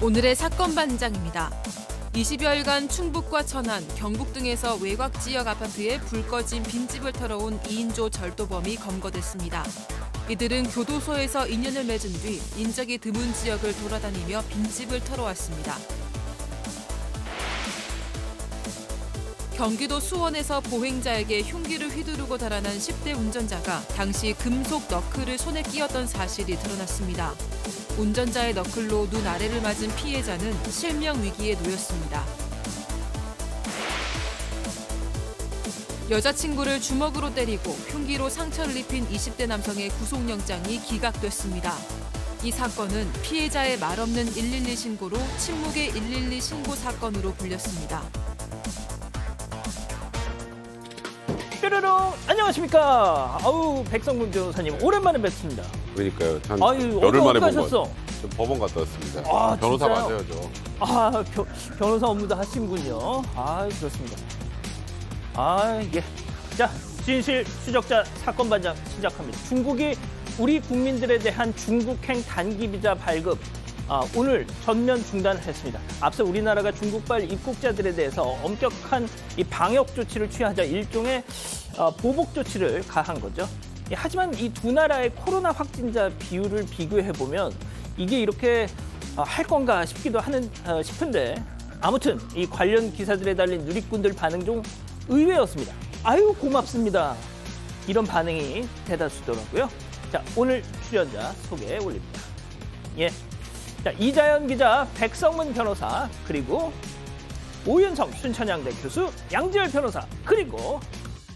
오늘의 사건 반장입니다. 20여일간 충북과 천안, 경북 등에서 외곽 지역 아파트에 불 꺼진 빈집을 털어온 2인조 절도범이 검거됐습니다. 이들은 교도소에서 인연을 맺은 뒤 인적이 드문 지역을 돌아다니며 빈집을 털어왔습니다. 경기도 수원에서 보행자에게 흉기를 휘두르고 달아난 10대 운전자가 당시 금속 너클을 손에 끼었던 사실이 드러났습니다. 운전자의 너클로 눈 아래를 맞은 피해자는 실명 위기에 놓였습니다. 여자친구를 주먹으로 때리고 흉기로 상처를 입힌 20대 남성의 구속영장이 기각됐습니다. 이 사건은 피해자의 말없는 112 신고로 침묵의 112 신고 사건으로 불렸습니다. 뾰로롱 안녕하십니까. 아우 백성문 변호사님 오랜만에 뵙습니다. 그러니까요. 한 아유 열흘 만에 본 가셨어? 거. 법원 갔다 왔습니다. 아, 변호사 진짜요? 맞아야죠. 아 변호사 업무도 하시는군요. 아 그렇습니다. 아 예. 자 진실 추적자 사건 반장 시작합니다. 중국이 우리 국민들에 대한 중국행 단기 비자 발급 오늘 전면 중단을 했습니다. 앞서 우리나라가 중국발 입국자들에 대해서 엄격한 이 방역 조치를 취하자 일종의 보복 조치를 가한 거죠. 하지만 이 두 나라의 코로나 확진자 비율을 비교해 보면 이게 이렇게 할 건가 싶은데 아무튼 이 관련 기사들에 달린 누리꾼들 반응 중 의외였습니다. 아유 고맙습니다. 이런 반응이 대다수더라고요. 자 오늘 출연자 소개해 올립니다. 예. 자, 이자연 기자, 백성문 변호사, 그리고 오윤성 순천향대 교수, 양지열 변호사, 그리고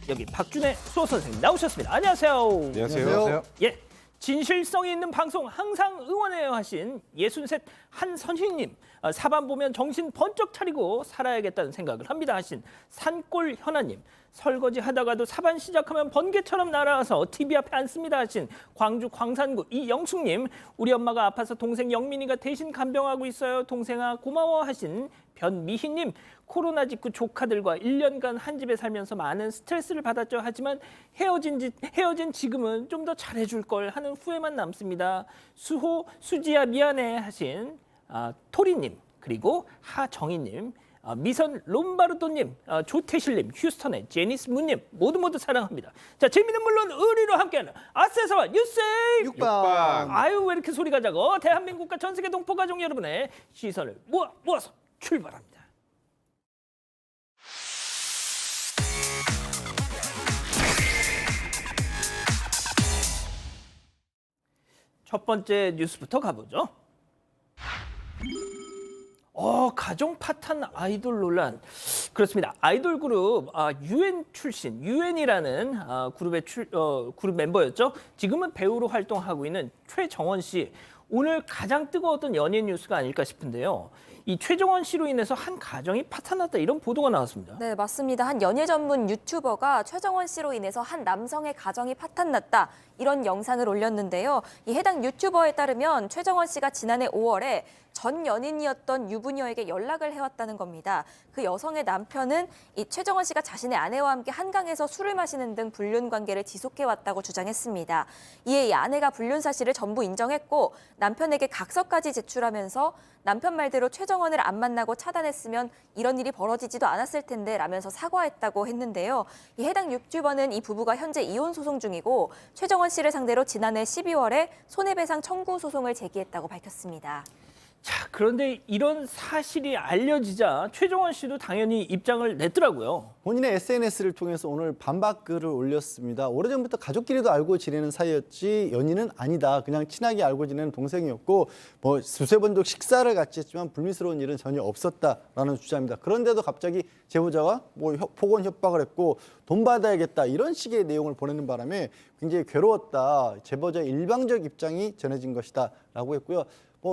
여기 박준혜 수호 선생님 나오셨습니다. 안녕하세요. 안녕하세요. 예, 진실성이 있는 방송 항상 응원해요 하신 63 한선희님, 사반 보면 정신 번쩍 차리고 살아야겠다는 생각을 합니다 하신 산골 현아님, 설거지 하다가도 사반 시작하면 번개처럼 날아와서 TV 앞에 앉습니다 하신 광주 광산구 이영숙님, 우리 엄마가 아파서 동생 영민이가 대신 간병하고 있어요. 동생아 고마워 하신 변미희님, 코로나 직후 조카들과 1년간 한 집에 살면서 많은 스트레스를 받았죠. 하지만 헤어진 지금은 좀 더 잘해줄 걸 하는 후회만 남습니다. 수호 수지야 미안해 하신 토리님, 그리고 하정희님, 미선 롬바르도님, 조태실님, 휴스턴의 제니스 문님 모두 사랑합니다. 자 재미는 물론 의리로 함께하는 아세서와 뉴스 육방. 아유 왜 이렇게 소리가 작어. 대한민국과 전 세계 동포 가족 여러분의 시선을 모아서 출발합니다. 첫 번째 뉴스부터 가보죠. 가정 파탄 아이돌 논란. 그렇습니다. 아이돌 그룹 UN 출신, UN이라는 그룹 멤버였죠. 지금은 배우로 활동하고 있는 최정원 씨. 오늘 가장 뜨거웠던 연예 뉴스가 아닐까 싶은데요. 이 최정원 씨로 인해서 한 가정이 파탄났다 이런 보도가 나왔습니다. 네, 맞습니다. 한 연예 전문 유튜버가 최정원 씨로 인해서 한 남성의 가정이 파탄났다 이런 영상을 올렸는데요. 이 해당 유튜버에 따르면 최정원 씨가 지난해 5월에 전 연인이었던 유부녀에게 연락을 해왔다는 겁니다. 그 여성의 남편은 이 최정원 씨가 자신의 아내와 함께 한강에서 술을 마시는 등 불륜 관계를 지속해왔다고 주장했습니다. 이에 이 아내가 불륜 사실을 전부 인정했고 남편에게 각서까지 제출하면서 남편 말대로 최정원을 안 만나고 차단했으면 이런 일이 벌어지지도 않았을 텐데 라면서 사과했다고 했는데요. 이 해당 유튜버는 이 부부가 현재 이혼 소송 중이고 최정원 씨를 상대로 지난해 12월에 손해배상 청구 소송을 제기했다고 밝혔습니다. 자, 그런데 이런 사실이 알려지자 최정원 씨도 당연히 입장을 냈더라고요. 본인의 SNS를 통해서 오늘 반박 글을 올렸습니다. 오래전부터 가족끼리도 알고 지내는 사이였지 연인은 아니다. 그냥 친하게 알고 지내는 동생이었고 뭐 두세 번도 식사를 같이 했지만 불미스러운 일은 전혀 없었다라는 주장입니다. 그런데도 갑자기 제보자가 뭐 폭언 협박을 했고 돈 받아야겠다 이런 식의 내용을 보내는 바람에 굉장히 괴로웠다. 제보자의 일방적 입장이 전해진 것이다라고 했고요.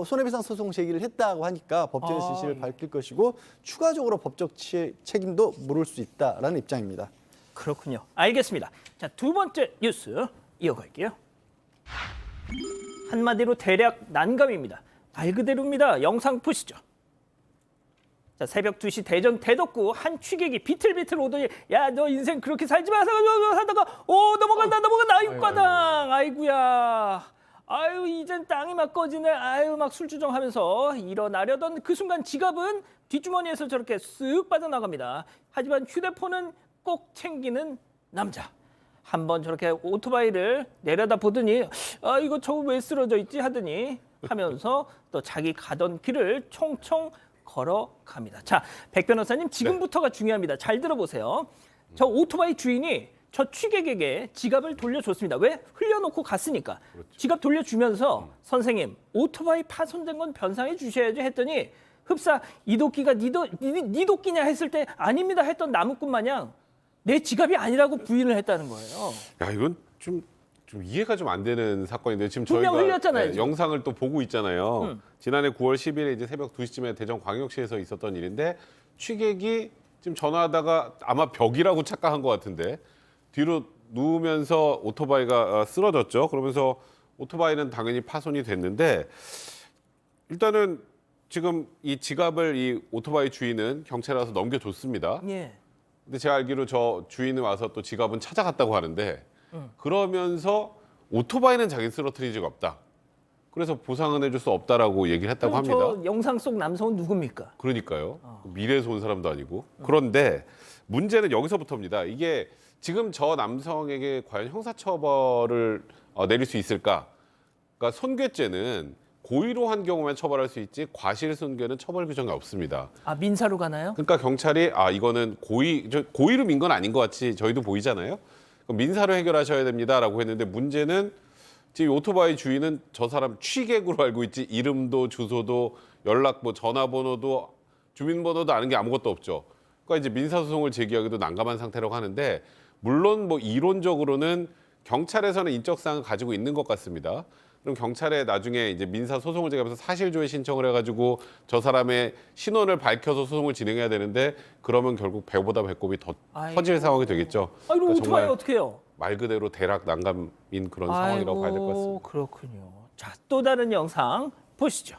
손해배상 소송 제기를 했다고 하니까 법적인 진실을 밝힐 것이고 추가적으로 법적 책임도 물을 수 있다라는 입장입니다. 그렇군요. 알겠습니다. 자, 두 번째 뉴스 이어갈게요. 한마디로 대략 난감입니다. 말 그대로입니다. 영상 보시죠. 자, 새벽 2시 대전 대덕구 한 취객이 비틀비틀 오더니 야, 너 인생 그렇게 살지 마서 하다가 넘어간다. 아이과당. 아이구야. 아유 이젠 땅이 막 꺼지네. 아유 막 술주정하면서 일어나려던 그 순간 지갑은 뒷주머니에서 저렇게 쓱 빠져나갑니다. 하지만 휴대폰은 꼭 챙기는 남자. 한번 저렇게 오토바이를 내려다 보더니 아 이거 저거 왜 쓰러져 있지 하더니 하면서 또 자기 가던 길을 총총 걸어갑니다. 자, 백 변호사님 지금부터가 중요합니다. 잘 들어보세요. 저 오토바이 주인이 저 취객에게 지갑을 돌려줬습니다. 왜? 흘려놓고 갔으니까. 지갑 돌려주면서 선생님 오토바이 파손된 건 변상해 주셔야죠 했더니 흡사 이 도끼가 니 도끼냐 했을 때 아닙니다 했던 나무꾼 마냥 내 지갑이 아니라고 부인을 했다는 거예요. 야, 이건 좀 이해가 좀 안 되는 사건인데 지금 분명 저희가 흘렸잖아요, 지금. 영상을 또 보고 있잖아요. 지난해 9월 10일에 이제 새벽 2시쯤에 대전광역시에서 있었던 일인데 취객이 지금 전화하다가 아마 벽이라고 착각한 것 같은데 뒤로 누우면서 오토바이가 쓰러졌죠. 그러면서 오토바이는 당연히 파손이 됐는데 일단은 지금 이 지갑을 이 오토바이 주인은 경찰에 와서 넘겨줬습니다. 예. 근데 제가 알기로 저 주인이 와서 또 지갑은 찾아갔다고 하는데 그러면서 오토바이는 자기 쓰러뜨린 적 없다. 그래서 보상은 해줄 수 없다라고 얘기를 했다고 합니다. 저 영상 속 남성은 누굽니까? 그러니까요. 미래에서 온 사람도 아니고. 그런데 문제는 여기서부터입니다. 이게 지금 저 남성에게 과연 형사처벌을 내릴 수 있을까? 그러니까 손괴죄는 고의로 한 경우만 처벌할 수 있지 과실손괴는 처벌 규정이 없습니다. 아 민사로 가나요? 그러니까 경찰이 이거는 고의로 민 건 아닌 것 같이 저희도 보이잖아요. 그럼 민사로 해결하셔야 됩니다라고 했는데 문제는 지금 오토바이 주인은 저 사람 취객으로 알고 있지 이름도 주소도 연락 전화번호도 주민번호도 아는 게 아무것도 없죠. 그러니까 이제 민사소송을 제기하기도 난감한 상태라고 하는데 물론 이론적으로는 경찰에서는 인적사항을 가지고 있는 것 같습니다. 그럼 경찰에 나중에 이제 민사 소송을 제기하면서 사실조회 신청을 해가지고 저 사람의 신원을 밝혀서 소송을 진행해야 되는데 그러면 결국 배보다 배꼽이 더 터질 상황이 되겠죠. 아 이거 그러니까 오토바이 정말 어떻게 해요? 말 그대로 대락 난감인 그런 상황이라고 봐야 될 것 같습니다. 그렇군요. 자, 또 다른 영상 보시죠.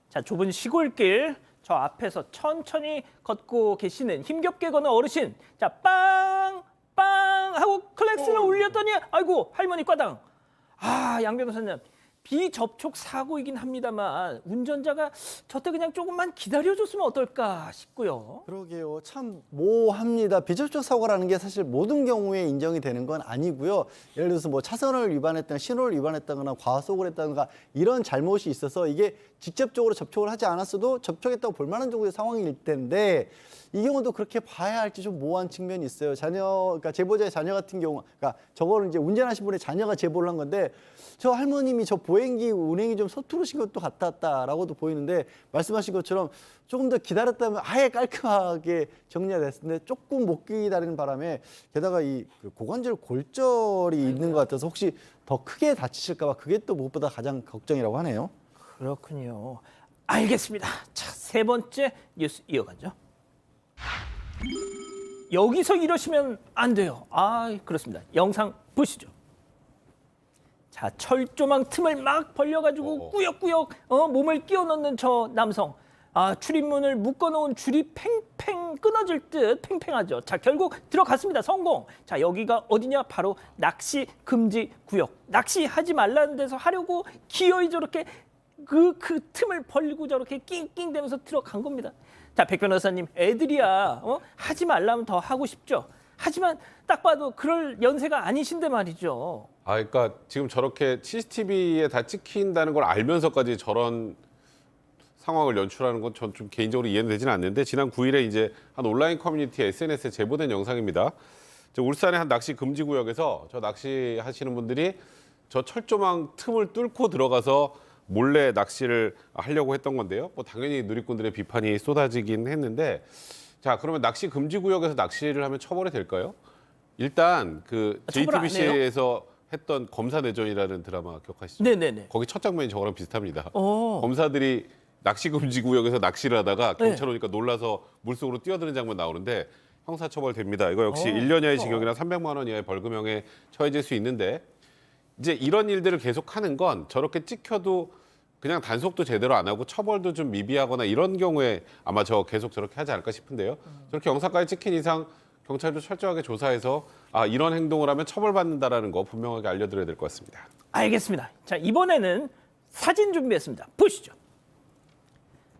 자, 좁은 시골길 저 앞에서 천천히 걷고 계시는 힘겹게 걷는 어르신. 자, 빵! 빵! 하고 클렉스를 울렸더니 아이고 할머니 꽈당. 양 변호사님. 비접촉 사고이긴 합니다만 운전자가 저때 그냥 조금만 기다려줬으면 어떨까 싶고요. 그러게요. 참 모호합니다. 비접촉 사고라는 게 사실 모든 경우에 인정이 되는 건 아니고요. 예를 들어서 뭐 차선을 위반했다거나 신호를 위반했다거나 과속을 했다거나 이런 잘못이 있어서 이게 직접적으로 접촉을 하지 않았어도 접촉했다고 볼 만한 정도의 상황일 텐데 이 경우도 그렇게 봐야 할지 좀 모호한 측면이 있어요. 그러니까 제보자의 자녀 같은 경우, 그러니까 저거는 이제 운전하신 분의 자녀가 제보를 한 건데 저 할머님이 저 보행기 운행이 좀 서투르신 것도 같았다라고도 보이는데 말씀하신 것처럼 조금 더 기다렸다면 아예 깔끔하게 정리가 됐을 텐데 조금 못 기다리는 바람에 게다가 이 고관절 골절이 있는 것 같아서 혹시 더 크게 다치실까 봐 그게 또 무엇보다 가장 걱정이라고 하네요. 그렇군요. 알겠습니다. 자, 세 번째 뉴스 이어가죠. 여기서 이러시면 안 돼요. 그렇습니다. 영상 보시죠. 자, 철조망 틈을 막 벌려가지고 꾸역꾸역 몸을 끼워 넣는 저 남성. 출입문을 묶어놓은 줄이 팽팽 끊어질 듯 팽팽하죠. 자, 결국 들어갔습니다. 성공. 자, 여기가 어디냐? 바로 낚시 금지 구역. 낚시하지 말라는 데서 하려고 기어이 저렇게 그 틈을 벌리고 저렇게 낑낑대면서 들어간 겁니다. 자, 백 변호사님, 애들이야 하지 말라면 더 하고 싶죠. 하지만 딱 봐도 그럴 연세가 아니신데 말이죠. 그러니까 지금 저렇게 CCTV에 다 찍힌다는 걸 알면서까지 저런 상황을 연출하는 건 전 좀 개인적으로 이해는 되지는 않는데 지난 9일에 이제 한 온라인 커뮤니티 SNS에 제보된 영상입니다. 울산의 한 낚시 금지 구역에서 저 낚시하시는 분들이 저 철조망 틈을 뚫고 들어가서 몰래 낚시를 하려고 했던 건데요. 당연히 누리꾼들의 비판이 쏟아지긴 했는데 자, 그러면 낚시 금지 구역에서 낚시를 하면 처벌이 될까요? 일단 그 처벌 안 JTBC에서 했던 검사내전이라는 드라마 기억하시죠? 네네네. 거기 첫 장면이 저거랑 비슷합니다. 어. 검사들이 낚시 금지 구역에서 낚시를 하다가 경찰 오니까 놀라서 물속으로 뛰어드는 장면 나오는데 형사처벌 됩니다. 이거 역시 1년 이하의 징역이나 300만 원 이하의 벌금형에 처해질 수 있는데 이제 이런 일들을 계속하는 건 저렇게 찍혀도 그냥 단속도 제대로 안 하고 처벌도 좀 미비하거나 이런 경우에 아마 계속 저렇게 하지 않을까 싶은데요. 저렇게 영상까지 찍힌 이상 경찰도 철저하게 조사해서 이런 행동을 하면 처벌받는다라는 거 분명하게 알려드려야 될 것 같습니다. 알겠습니다. 자, 이번에는 사진 준비했습니다. 보시죠.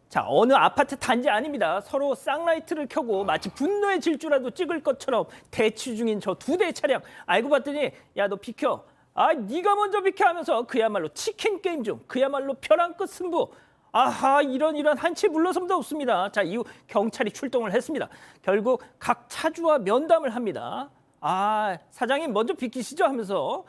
자, 어느 아파트 단지 아닙니다. 서로 쌍라이트를 켜고 마치 분노의 질주라도 찍을 것처럼 대치 중인 저 2대의 차량. 알고 봤더니 야, 너 비켜. 네가 먼저 비켜 하면서 그야말로 치킨 게임 중 그야말로 벼랑 끝 승부. 아하, 이런 한치 물러섬도 없습니다. 자, 이후 경찰이 출동을 했습니다. 결국 각 차주와 면담을 합니다. 사장님 먼저 비키시죠 하면서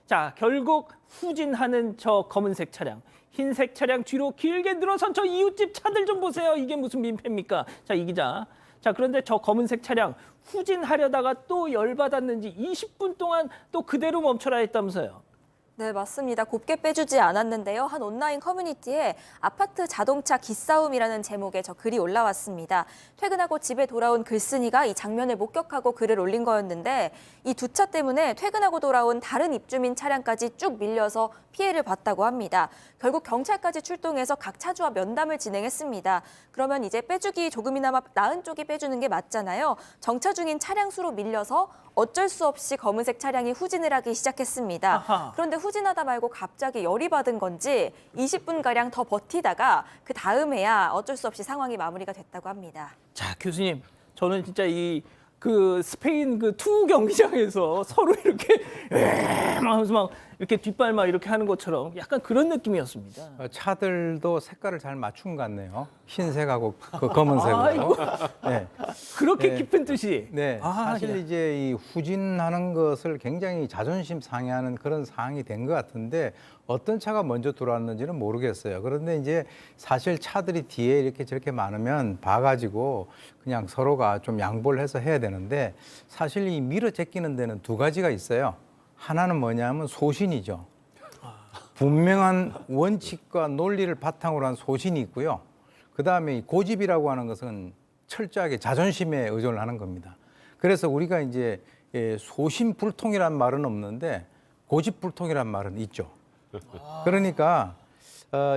자, 결국 후진하는 저 검은색 차량, 흰색 차량 뒤로 길게 늘어선 저 이웃집 차들 좀 보세요. 이게 무슨 민폐입니까? 자, 이 기자. 자, 그런데 저 검은색 차량 후진하려다가 또 열받았는지 20분 동안 또 그대로 멈춰라 했다면서요. 네, 맞습니다. 곱게 빼주지 않았는데요. 한 온라인 커뮤니티에 아파트 자동차 기싸움이라는 제목의 저 글이 올라왔습니다. 퇴근하고 집에 돌아온 글쓴이가 이 장면을 목격하고 글을 올린 거였는데 이 두 차 때문에 퇴근하고 돌아온 다른 입주민 차량까지 쭉 밀려서 피해를 봤다고 합니다. 결국 경찰까지 출동해서 각 차주와 면담을 진행했습니다. 그러면 이제 빼주기 조금이나마 나은 쪽이 빼주는 게 맞잖아요. 정차 중인 차량 수로 밀려서 어쩔 수 없이 검은색 차량이 후진을 하기 시작했습니다. 아하. 그런데 후진하다 말고 갑자기 열이 받은 건지 20분가량 더 버티다가 그 다음에야 어쩔 수 없이 상황이 마무리가 됐다고 합니다. 자, 교수님, 저는 진짜 그 스페인 그 투 경기장에서 서로 이렇게 막 하면서 막 이렇게 뒷발 막 이렇게 하는 것처럼 약간 그런 느낌이었습니다. 차들도 색깔을 잘 맞춘 것 같네요. 흰색하고 그 검은색으로. 네. 그렇게 네. 깊은 뜻이. 네. 사실 예. 이제 이 후진하는 것을 굉장히 자존심 상해하는 그런 상황이 된 것 같은데 어떤 차가 먼저 들어왔는지는 모르겠어요. 그런데 이제 사실 차들이 뒤에 이렇게 저렇게 많으면 봐가지고 그냥 서로가 좀 양보를 해서 해야 되는데 사실 이 밀어 제끼는 데는 두 가지가 있어요. 하나는 뭐냐면 소신이죠. 분명한 원칙과 논리를 바탕으로 한 소신이 있고요. 그다음에 이 고집이라고 하는 것은 철저하게 자존심에 의존을 하는 겁니다. 그래서 우리가 이제 소신불통이란 말은 없는데 고집불통이란 말은 있죠. 그러니까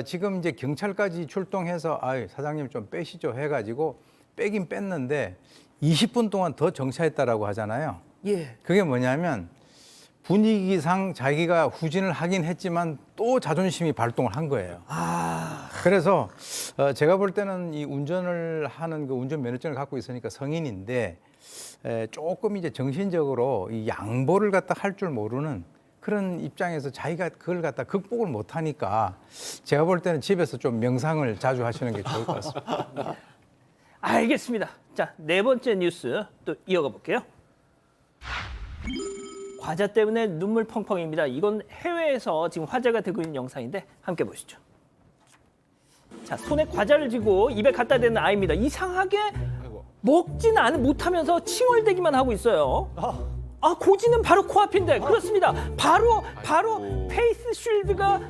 지금 이제 경찰까지 출동해서 사장님 좀 빼시죠 해가지고 빼긴 뺐는데 20분 동안 더 정차했다라고 하잖아요. 예. 그게 뭐냐면 분위기상 자기가 후진을 하긴 했지만 또 자존심이 발동을 한 거예요. 그래서 제가 볼 때는 이 운전을 하는 그 운전면허증을 갖고 있으니까 성인인데 조금 이제 정신적으로 이 양보를 갖다 할 줄 모르는 그런 입장에서 자기가 그걸 갖다 극복을 못 하니까 제가 볼 때는 집에서 좀 명상을 자주 하시는 게 좋을 것 같습니다. 알겠습니다. 자, 네 번째 뉴스 또 이어가 볼게요. 과자 때문에 눈물 펑펑입니다. 이건 해외에서 지금 화제가 되고 있는 영상인데 함께 보시죠. 자, 손에 과자를 쥐고 입에 갖다 대는 아이입니다. 이상하게 먹지는 못하면서 칭얼대기만 하고 있어요. 고지는 바로 코앞인데 그렇습니다. 바로 페이스 쉴드가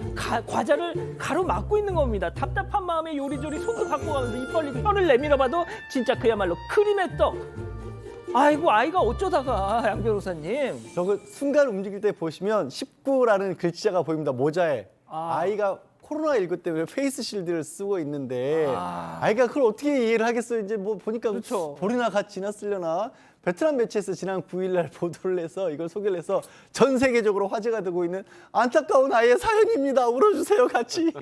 과자를 가로막고 있는 겁니다. 답답한 마음에 요리조리 손도 바꿔가면서 입 벌리고 혀를 내밀어봐도 진짜 그야말로 크림의 떡. 아이고, 아이가 어쩌다가 양 변호사님. 저거 순간 움직일 때 보시면 19라는 글자가 보입니다. 모자에. 아이가 코로나19 때문에 페이스 실드를 쓰고 있는데 아이가 그걸 어떻게 이해를 하겠어요. 이제 뭐 보니까 그렇죠. 볼이나 같이 지났으려나. 베트남 매체에서 지난 9일 날 보도를 해서 이걸 소개를 해서 전 세계적으로 화제가 되고 있는 안타까운 아이의 사연입니다. 울어주세요, 같이.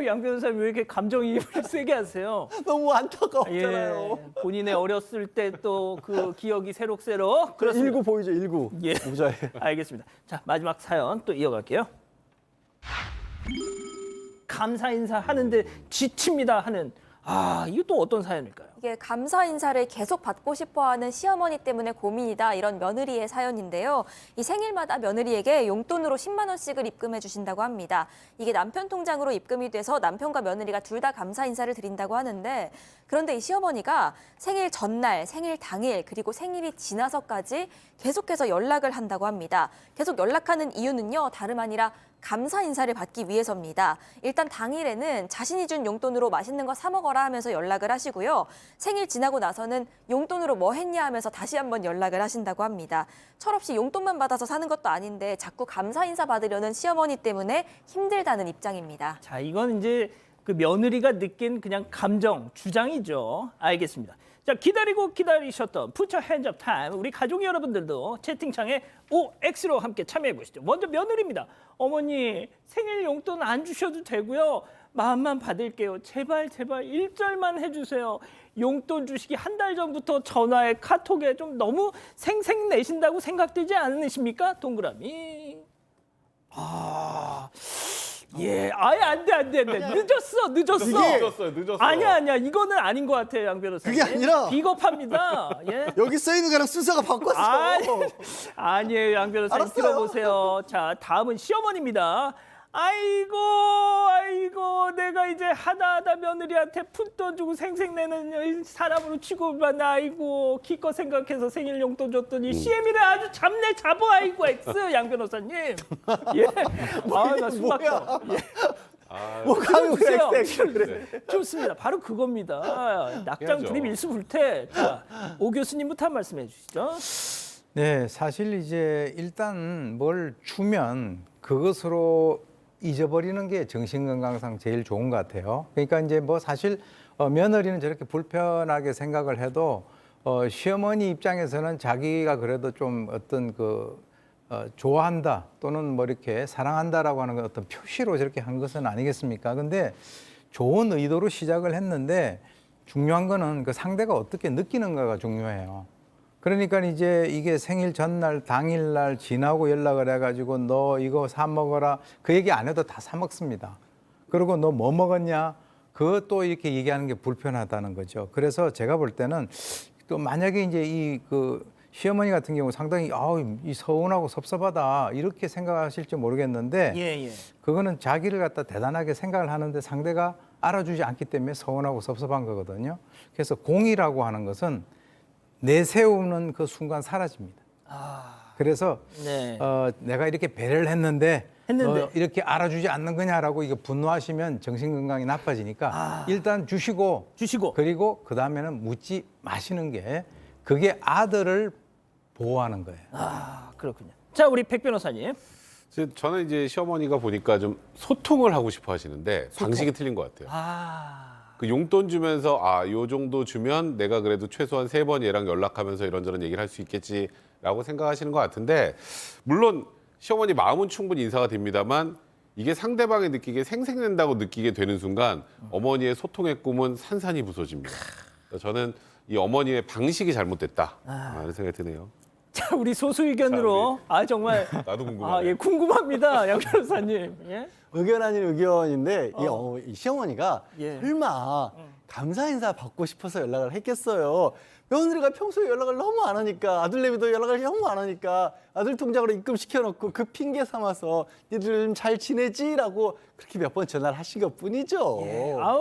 양 변호사님 왜 이렇게 감정이입을 세게 하세요? 너무 안타까웠잖아요. 예, 본인의 어렸을 때 또 그 기억이 새록새록. 그렇습니다. 19 보이죠, 19. 예. 모자에. 알겠습니다. 자, 마지막 사연 또 이어갈게요. 감사 인사 하는데 지칩니다 하는 이거 또 어떤 사연일까요? 이게 감사 인사를 계속 받고 싶어하는 시어머니 때문에 고민이다 이런 며느리의 사연인데요. 이 생일마다 며느리에게 용돈으로 10만 원씩을 입금해 주신다고 합니다. 이게 남편 통장으로 입금이 돼서 남편과 며느리가 둘 다 감사 인사를 드린다고 하는데 그런데 이 시어머니가 생일 전날, 생일 당일 그리고 생일이 지나서까지 계속해서 연락을 한다고 합니다. 계속 연락하는 이유는요. 다름 아니라 감사 인사를 받기 위해서입니다. 일단 당일에는 자신이 준 용돈으로 맛있는 거 사 먹어라 하면서 연락을 하시고요. 생일 지나고 나서는 용돈으로 뭐 했냐 하면서 다시 한번 연락을 하신다고 합니다. 철없이 용돈만 받아서 사는 것도 아닌데 자꾸 감사 인사 받으려는 시어머니 때문에 힘들다는 입장입니다. 자, 이건 이제 그 며느리가 느낀 그냥 감정, 주장이죠. 알겠습니다. 자, 기다리고 기다리셨던 푸처 핸즈업 타임. 우리 가족 여러분들도 채팅창에 OX로 함께 참여해 보시죠. 먼저 며느리입니다. 어머니, 생일 용돈 안 주셔도 되고요. 마음만 받을게요. 제발 1절만 해주세요. 용돈 주시기 한 달 전부터 전화에 카톡에 좀 너무 생색내신다고 생각되지 않으십니까? 동그라미. 예, 아예 안 돼. 늦었어. 늦었어요. 아니야. 이거는 아닌 것 같아요, 양 변호사님. 그게 아니라 비겁합니다. 예. 여기 써 있는 거랑 순서가 바꿨어. 아니에요, 양 변호사님. 알았어요. 들어보세요. 자, 다음은 시어머니입니다. 아이고, 내가 이제 하다 며느리한테 푼돈 주고 생색내는 사람으로 취급받네. 아이고, 기껏 생각해서 생일 용돈 줬더니 CM이를 아주 잡어. 아이고, X, 양 변호사님. 예. 나 숨막혀. 예. 뭐가 그래. 좋습니다. 바로 그겁니다. 낙장 해야죠. 불입 일수불태. 자, 오 교수님부터 한 말씀해 주시죠. 네, 사실 이제 일단 뭘 주면 그것으로 잊어버리는 게 정신건강상 제일 좋은 것 같아요. 그러니까 이제 뭐 사실 며느리는 저렇게 불편하게 생각을 해도 시어머니 입장에서는 자기가 그래도 좀 어떤 좋아한다 또는 뭐 이렇게 사랑한다라고 하는 어떤 표시로 저렇게 한 것은 아니겠습니까? 근데 좋은 의도로 시작을 했는데 중요한 거는 그 상대가 어떻게 느끼는가가 중요해요. 그러니까 이제 이게 생일 전날, 당일날 지나고 연락을 해가지고 너 이거 사 먹어라. 그 얘기 안 해도 다 사 먹습니다. 그리고 너 뭐 먹었냐? 그것도 이렇게 얘기하는 게 불편하다는 거죠. 그래서 제가 볼 때는 또 만약에 이제 시어머니 같은 경우 상당히 이 서운하고 섭섭하다 이렇게 생각하실지 모르겠는데 예. 그거는 자기를 갖다 대단하게 생각을 하는데 상대가 알아주지 않기 때문에 서운하고 섭섭한 거거든요. 그래서 공이라고 하는 것은 내세우는 그 순간 사라집니다. 그래서 네. 내가 이렇게 배려를 했는데 너 이렇게 알아주지 않는 거냐라고 이거 분노하시면 정신 건강이 나빠지니까 일단 주시고 그리고 그 다음에는 묻지 마시는 게 그게 아들을 보호하는 거예요. 그렇군요. 자, 우리 백 변호사님. 저는 이제 시어머니가 보니까 좀 소통을 하고 싶어 하시는데 방식이 틀린 것 같아요. 그 용돈 주면서 요 정도 주면 내가 그래도 최소한 3번 얘랑 연락하면서 이런저런 얘기를 할 수 있겠지라고 생각하시는 것 같은데, 물론 시어머니 마음은 충분히 인사가 됩니다만 이게 상대방이 느끼기에 생색낸다고 느끼게 되는 순간 어머니의 소통의 꿈은 산산이 부서집니다. 저는 이 어머니의 방식이 잘못됐다 이런 생각이 드네요. 자, 우리 소수 의견으로 정말 나도 궁금하네요. 궁금합니다, 양 변호사님. 예? 의견 아닌 의견인데 이 시어머니가 예. 설마 감사 인사 받고 싶어서 연락을 했겠어요. 며느리가 평소에 연락을 너무 안 하니까 아들내미도 연락을 너무 안 하니까 아들 통장으로 입금시켜놓고 그 핑계 삼아서 니들 좀 잘 지내지라고 그렇게 몇 번 전화를 하신 것뿐이죠.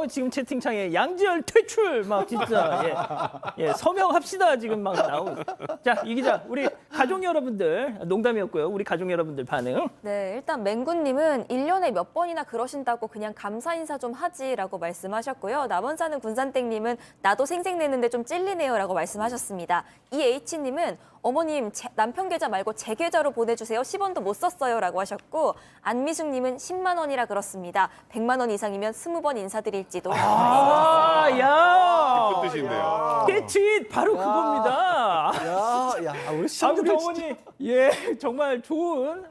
지금 채팅창에 양지열 퇴출 막 진짜 서명합시다 지금 막 나오고 있어요. 자, 이 기자, 우리 가족 여러분들, 농담이었고요. 우리 가족 여러분들 반응. 네, 일단 맹구님은 1년에 몇 번이나 그러신다고 그냥 감사 인사 좀 하지라고 말씀하셨고요. 남원사는 군산땡님은 나도 생색내는데 좀 찔리네요라고 말씀하셨습니다. 이H님은 어머님 남편 계좌 말고 제 계좌로 보내주세요. 10원도 못 썼어요라고 하셨고, 안미숙님은 10만 원이라 그렇습니다. 100만 원 이상이면 20번 인사드릴지도. 깊은 뜻인데요. 깨치 바로 그겁니다. 우리 우리 시청자들 어머니 정말 좋은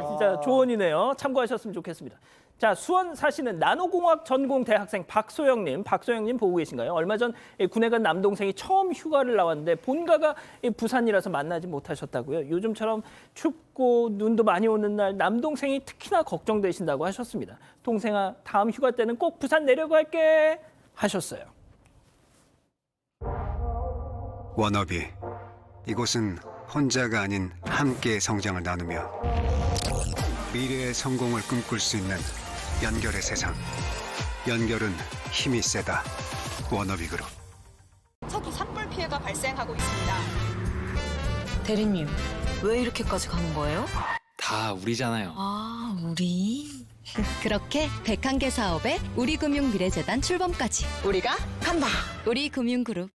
진짜 조언이네요. 참고하셨으면 좋겠습니다. 자, 수원 사시는 나노공학 전공 대학생 박소영님 보고 계신가요? 얼마 전 군에 간 남동생이 처음 휴가를 나왔는데 본가가 부산이라서 만나지 못하셨다고요. 요즘처럼 춥고 눈도 많이 오는 날 남동생이 특히나 걱정되신다고 하셨습니다. 동생아, 다음 휴가 때는 꼭 부산 내려갈게 하셨어요. 워너비, 이곳은 혼자가 아닌 함께 성장을 나누며 미래의 성공을 꿈꿀 수 있는 연결의 세상. 연결은 힘이 세다. 워너비 그룹. 서도 산불 피해가 발생하고 있습니다. 대리님, 왜 이렇게까지 가는 거예요? 다 우리잖아요. 우리? 그렇게 101개 사업에 우리금융미래재단 출범까지 우리가 간다. 우리금융그룹.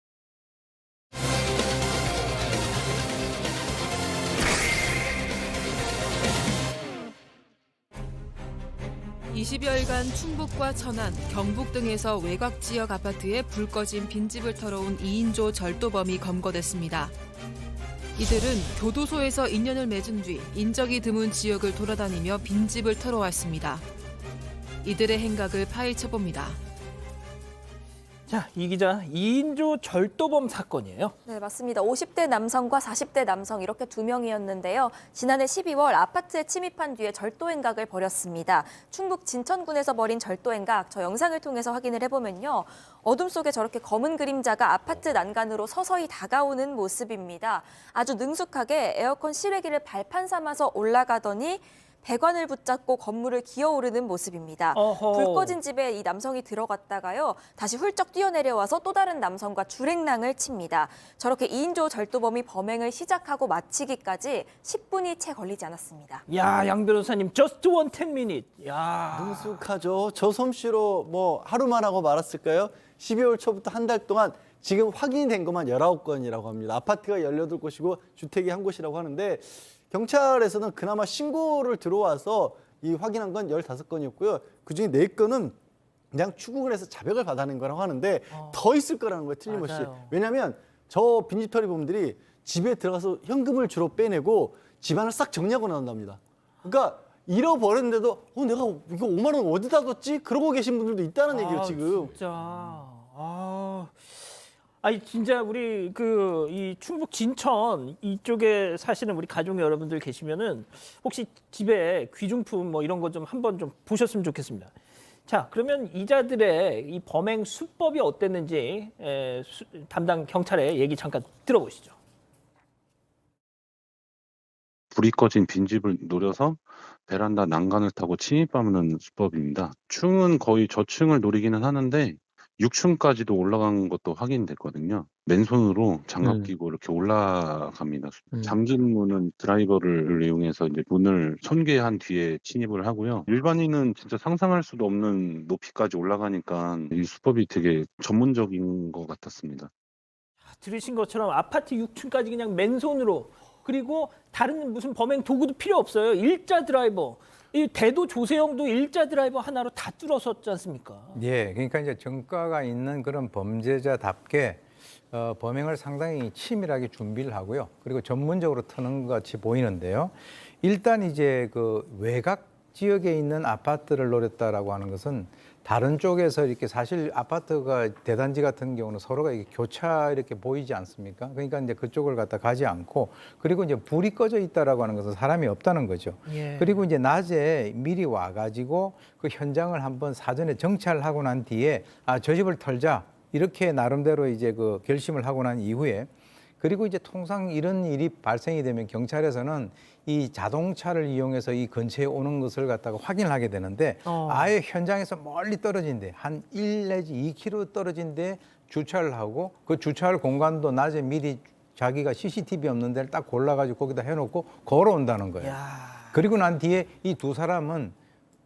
20여일간 충북과 천안, 경북 등에서 외곽 지역 아파트에 불 꺼진 빈집을 털어온 2인조 절도범이 검거됐습니다. 이들은 교도소에서 인연을 맺은 뒤 인적이 드문 지역을 돌아다니며 빈집을 털어왔습니다. 이들의 행각을 파헤쳐봅니다. 자, 이 기자, 2인조 절도범 사건이에요. 네, 맞습니다. 50대 남성과 40대 남성 이렇게 두 명이었는데요. 지난해 12월 아파트에 침입한 뒤에 절도 행각을 벌였습니다. 충북 진천군에서 벌인 절도 행각, 저 영상을 통해서 확인을 해보면요. 어둠 속에 저렇게 검은 그림자가 아파트 난간으로 서서히 다가오는 모습입니다. 아주 능숙하게 에어컨 실외기를 발판 삼아서 올라가더니 배관을 붙잡고 건물을 기어오르는 모습입니다. 어허. 불 꺼진 집에 이 남성이 들어갔다가요. 다시 훌쩍 뛰어내려와서 또 다른 남성과 줄행랑을 칩니다. 저렇게 2인조 절도범이 범행을 시작하고 마치기까지 10분이 채 걸리지 않았습니다. 야, 양 변호사님, just one 10 minute. 야. 능숙하죠. 저 솜씨로 뭐 하루만 하고 말았을까요? 12월 초부터 한 달 동안 지금 확인이 된 것만 19건이라고 합니다. 아파트가 18곳이고 주택이 한 곳이라고 하는데 경찰에서는 그나마 신고를 들어와서 이 확인한 건 15건이었고요. 그중에 4건은 그냥 추궁을 해서 자백을 받아낸 거라고 하는데 더 있을 거라는 거예요. 틀림없이. 맞아요. 왜냐하면 저 빈집털이범들이 집에 들어가서 현금을 주로 빼내고 집안을 싹 정리하고 나온답니다. 그러니까 잃어버렸는데도 내가 이거 5만 원 어디다 뒀지? 그러고 계신 분들도 있다는 얘기예요, 지금. 진짜. 아니 진짜 우리 이 충북 진천 이쪽에 사시는 우리 가족 여러분들 계시면은 혹시 집에 귀중품 뭐 이런 거 좀 한번 좀 보셨으면 좋겠습니다. 자, 그러면 이자들의 이 범행 수법이 어땠는지 담당 경찰의 얘기 잠깐 들어보시죠. 불이 꺼진 빈집을 노려서 베란다 난간을 타고 침입하는 수법입니다. 층은 거의 저층을 노리기는 하는데 6층까지도 올라간 것도 확인됐거든요. 맨손으로 장갑 끼고 이렇게 올라갑니다. 잠긴 문은 드라이버를 이용해서 이제 문을 손괴한 뒤에 침입을 하고요. 일반인은 진짜 상상할 수도 없는 높이까지 올라가니까 이 수법이 되게 전문적인 것 같았습니다. 들으신 것처럼 아파트 6층까지 그냥 맨손으로, 그리고 다른 무슨 범행 도구도 필요 없어요. 일자 드라이버. 이 대도 조세형도 일자 드라이버 하나로 다 뚫었었지 않습니까? 예, 그러니까 이제 정가가 있는 그런 범죄자답게 범행을 상당히 치밀하게 준비를 하고요. 그리고 전문적으로 터는 것 같이 보이는데요. 일단 이제 그 외곽 지역에 있는 아파트를 노렸다라고 하는 것은 다른 쪽에서 이렇게 사실 아파트가 대단지 같은 경우는 서로가 이렇게 교차 이렇게 보이지 않습니까? 그러니까 이제 그쪽을 갖다 가지 않고, 그리고 이제 불이 꺼져 있다라고 하는 것은 사람이 없다는 거죠. 예. 그리고 이제 낮에 미리 와가지고 그 현장을 한번 사전에 정찰을 하고 난 뒤에 저 집을 털자 이렇게 나름대로 이제 그 결심을 하고 난 이후에, 그리고 이제 통상 이런 일이 발생이 되면 경찰에서는 이 자동차를 이용해서 이 근처에 오는 것을 갖다가 확인을 하게 되는데 아예 현장에서 멀리 떨어진 데 한 1 내지 2km 떨어진 데 주차를 하고, 그 주차할 공간도 낮에 미리 자기가 CCTV 없는 데를 딱 골라가지고 거기다 해놓고 걸어온다는 거예요. 그리고 난 뒤에 이 두 사람은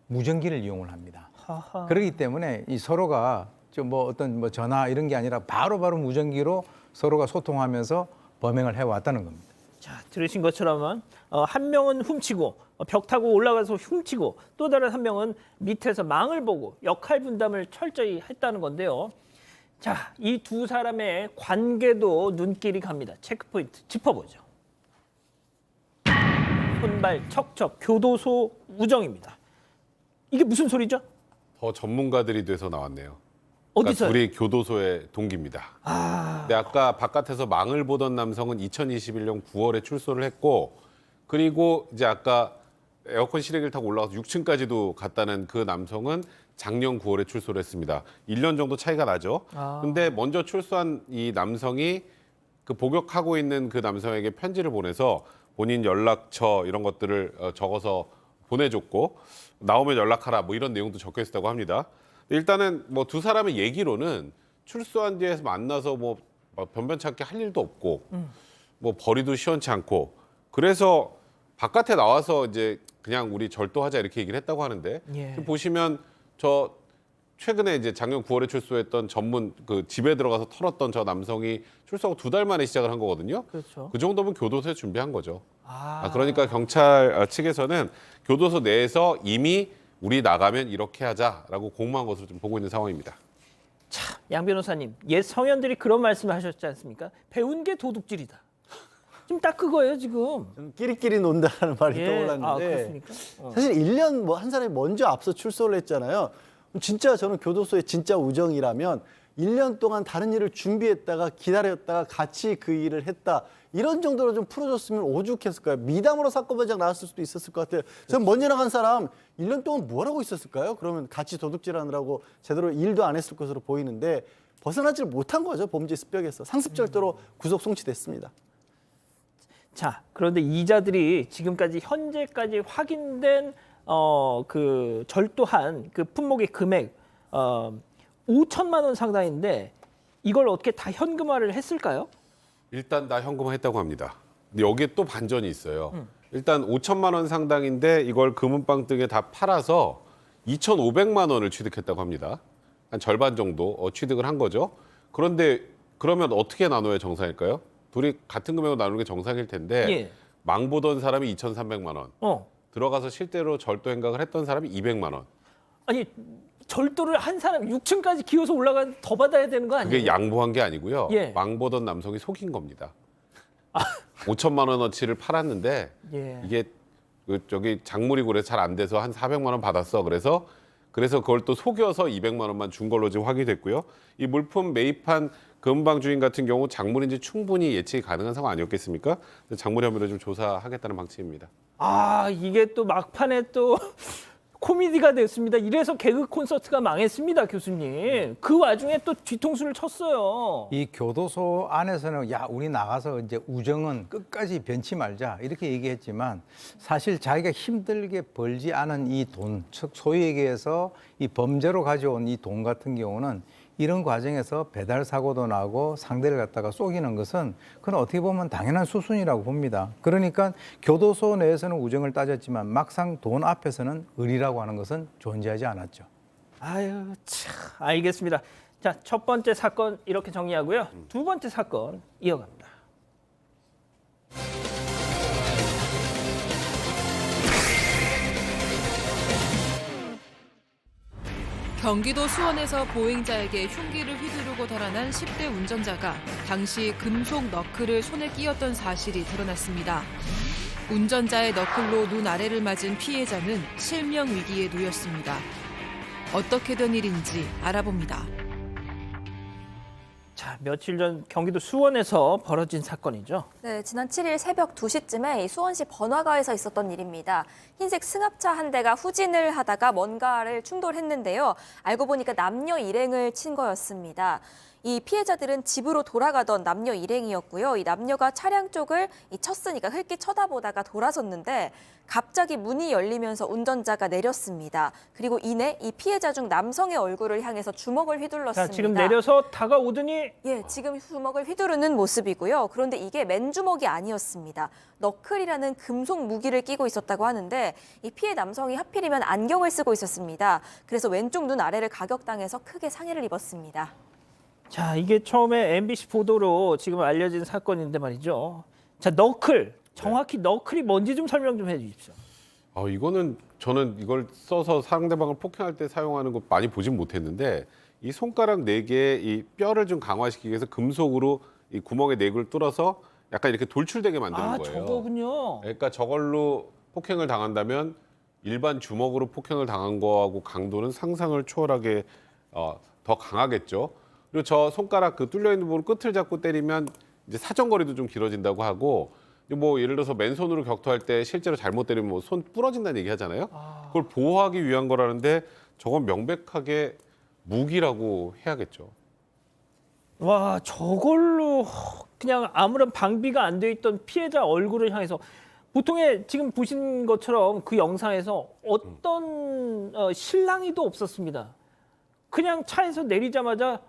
무전기를 이용을 합니다. 그렇기 때문에 이 서로가 좀 뭐 어떤 뭐 전화 이런 게 아니라 바로바로 무전기로 서로가 소통하면서 범행을 해왔다는 겁니다. 자, 들으신 것처럼 한 명은 훔치고 벽 타고 올라가서 훔치고, 또 다른 한 명은 밑에서 망을 보고 역할 분담을 철저히 했다는 건데요. 자, 이 두 사람의 관계도 눈길이 갑니다. 체크포인트 짚어보죠. 손발 척척 교도소 우정입니다. 이게 무슨 소리죠? 더 전문가들이 돼서 나왔네요. 어디서요? 둘이 교도소의 동기입니다. 근데 아까 바깥에서 망을 보던 남성은 2021년 9월에 출소를 했고, 그리고 이제 아까 에어컨 실외기를 타고 올라가서 6층까지도 갔다는 그 남성은 작년 9월에 출소를 했습니다. 1년 정도 차이가 나죠. 근데 먼저 출소한 이 남성이 그 복역하고 있는 그 남성에게 편지를 보내서 본인 연락처 이런 것들을 적어서 보내줬고, 나오면 연락하라 뭐 이런 내용도 적혀 있었다고 합니다. 일단은 뭐 두 사람의 얘기로는 출소한 뒤에서 만나서 뭐 변변찮게 할 일도 없고 뭐 벌이도 시원치 않고, 그래서 바깥에 나와서 이제 그냥 우리 절도하자 이렇게 얘기를 했다고 하는데, 지금 보시면 저 최근에 이제 작년 9월에 출소했던 전문 그 집에 들어가서 털었던 저 남성이 출소하고 2달 만에 시작을 한 거거든요. 그렇죠. 그 정도면 교도소에 준비한 거죠. 그러니까 경찰 측에서는 교도소 내에서 이미 우리 나가면 이렇게 하자라고 공모한 것으로 좀 보고 있는 상황입니다. 참, 양 변호사님, 옛 성현들이 그런 말씀을 하셨지 않습니까? 배운 게 도둑질이다. 지금 딱 그거예요, 지금. 저는 끼리끼리 논다라는 말이 예. 떠올랐는데 아, 그렇습니까? 사실 1년 뭐 한 사람이 먼저 앞서 출소를 했잖아요. 진짜 저는 교도소의 진짜 우정이라면 1년 동안 다른 일을 준비했다가 기다렸다가 같이 그 일을 했다. 이런 정도로 좀 풀어줬으면 오죽했을 거예요. 미담으로 사건 반장 나왔을 수도 있었을 것 같아요. 전 먼저 나간 사람 1년 동안 뭘 하고 있었을까요? 그러면 같이 도둑질하느라고 제대로 일도 안 했을 것으로 보이는데 벗어나질 못한 거죠. 범죄 습벽에서. 상습절도로 구속 송치됐습니다. 자, 그런데 이자들이 지금까지 현재까지 확인된 그 절도한 그 품목의 금액 5천만 원 상당인데 이걸 어떻게 다 현금화를 했을까요? 일단 다 현금화했다고 합니다. 근데 여기에 또 반전이 있어요. 일단 5천만 원 상당인데 이걸 금은방 등에 다 팔아서 2,500만 원을 취득했다고 합니다. 한 절반 정도 취득을 한 거죠. 그런데 그러면 어떻게 나눠야 정상일까요? 둘이 같은 금액으로 나누는 게 정상일 텐데 예. 망보던 사람이 2,300만 원, 들어가서 실제로 절도 행각을 했던 사람이 200만 원. 아니 절도를 한 사람 6층까지 기어서 올라가는 더 받아야 되는 거 아니에요? 그게 양보한 게 아니고요. 예. 망보던 남성이 속인 겁니다. 5천만 원어치를 팔았는데 예. 이게 저기 작물이고 그래서 잘 안 돼서 한 400만 원 받았어. 그래서 그걸 또 속여서 200만 원만 준 걸로 지금 확인이 됐고요. 이 물품 매입한 금방 주인 같은 경우 작물인지 충분히 예측이 가능한 상황 아니었겠습니까? 작물 혐의로 좀 조사하겠다는 방침입니다. 아, 이게 또 막판에 또 코미디가 됐습니다. 이래서 개그 콘서트가 망했습니다, 교수님. 그 와중에 또 뒤통수를 쳤어요. 이 교도소 안에서는 야, 우리 나가서 이제 우정은 끝까지 변치 말자 이렇게 얘기했지만 사실 자기가 힘들게 벌지 않은 이 돈, 즉 소위 얘기해서 이 범죄로 가져온 이 돈 같은 경우는 이런 과정에서 배달 사고도 나고 상대를 갖다가 속이는 것은 그건 어떻게 보면 당연한 수순이라고 봅니다. 그러니까 교도소 내에서는 우정을 따졌지만 막상 돈 앞에서는 의리라고 하는 것은 존재하지 않았죠. 아유, 참, 알겠습니다. 자, 첫 번째 사건 이렇게 정리하고요. 두 번째 사건 이어갑니다. 경기도 수원에서 보행자에게 흉기를 휘두르고 달아난 10대 운전자가 당시 금속 너클을 손에 끼었던 사실이 드러났습니다. 운전자의 너클로 눈 아래를 맞은 피해자는 실명 위기에 놓였습니다. 어떻게 된 일인지 알아봅니다. 자, 며칠 전 경기도 수원에서 벌어진 사건이죠. 네, 지난 7일 새벽 2시쯤에 수원시 번화가에서 있었던 일입니다. 흰색 승합차 한 대가 후진을 하다가 뭔가를 충돌했는데요. 알고 보니까 남녀 일행을 친 거였습니다. 이 피해자들은 집으로 돌아가던 남녀 일행이었고요. 이 남녀가 차량 쪽을 쳤으니까 흘낏 쳐다보다가 돌아섰는데 갑자기 문이 열리면서 운전자가 내렸습니다. 그리고 이내 이 피해자 중 남성의 얼굴을 향해서 주먹을 휘둘렀습니다. 자, 지금 내려서 다가오더니 예, 지금 주먹을 휘두르는 모습이고요. 그런데 이게 맨주먹이 아니었습니다. 너클이라는 금속 무기를 끼고 있었다고 하는데 이 피해 남성이 하필이면 안경을 쓰고 있었습니다. 그래서 왼쪽 눈 아래를 가격당해서 크게 상해를 입었습니다. 자, 이게 처음에 MBC 보도로 지금 알려진 사건인데 말이죠. 자, 너클. 정확히 너클이 뭔지 좀 설명 좀 해주십시오. 이거는 저는 이걸 써서 상대방을 폭행할 때 사용하는 거 많이 보진 못했는데 이 손가락 4개의 이 뼈를 좀 강화시키기 위해서 금속으로 이 구멍에 내구를 뚫어서 약간 이렇게 돌출되게 만드는 거예요. 저거군요. 그러니까 저걸로 폭행을 당한다면 일반 주먹으로 폭행을 당한 거하고 강도는 상상을 초월하게 더 강하겠죠. 그리고 저 손가락 그 뚫려 있는 부분 끝을 잡고 때리면 이제 사정거리도 좀 길어진다고 하고 뭐 예를 들어서 맨손으로 격투할 때 실제로 잘못 때리면 뭐 손 부러진다는 얘기 하잖아요. 그걸 보호하기 위한 거라는데 저건 명백하게 무기라고 해야겠죠. 와, 저걸로 그냥 아무런 방비가 안 돼 있던 피해자 얼굴을 향해서 보통의 지금 보신 것처럼 그 영상에서 어떤 실랑이도 없었습니다. 그냥 차에서 내리자마자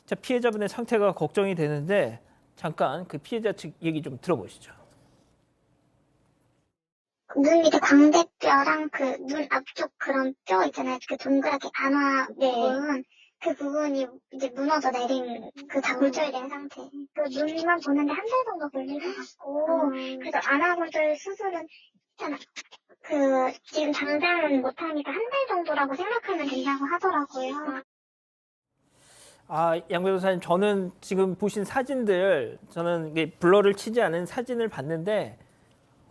자, 피해자분의 상태가 걱정이 되는데 잠깐 그 피해자 측 얘기 좀 들어보시죠. 눈 밑에 광대뼈랑 그 눈 앞쪽 그런 뼈 있잖아요. 그 동그랗게 안화 부분. 그 부분이 이제 무너져 내린 그 다 골절된 상태. 그 눈만 보는데 한 달 정도 걸릴 것 같고. 그래서 안화골절 수술은 지금 당장은 못하니까 한 달 정도라고 생각하면 된다고 하더라고요. 아, 양 변호사님, 저는 지금 보신 사진들, 저는 이게 블러를 치지 않은 사진을 봤는데,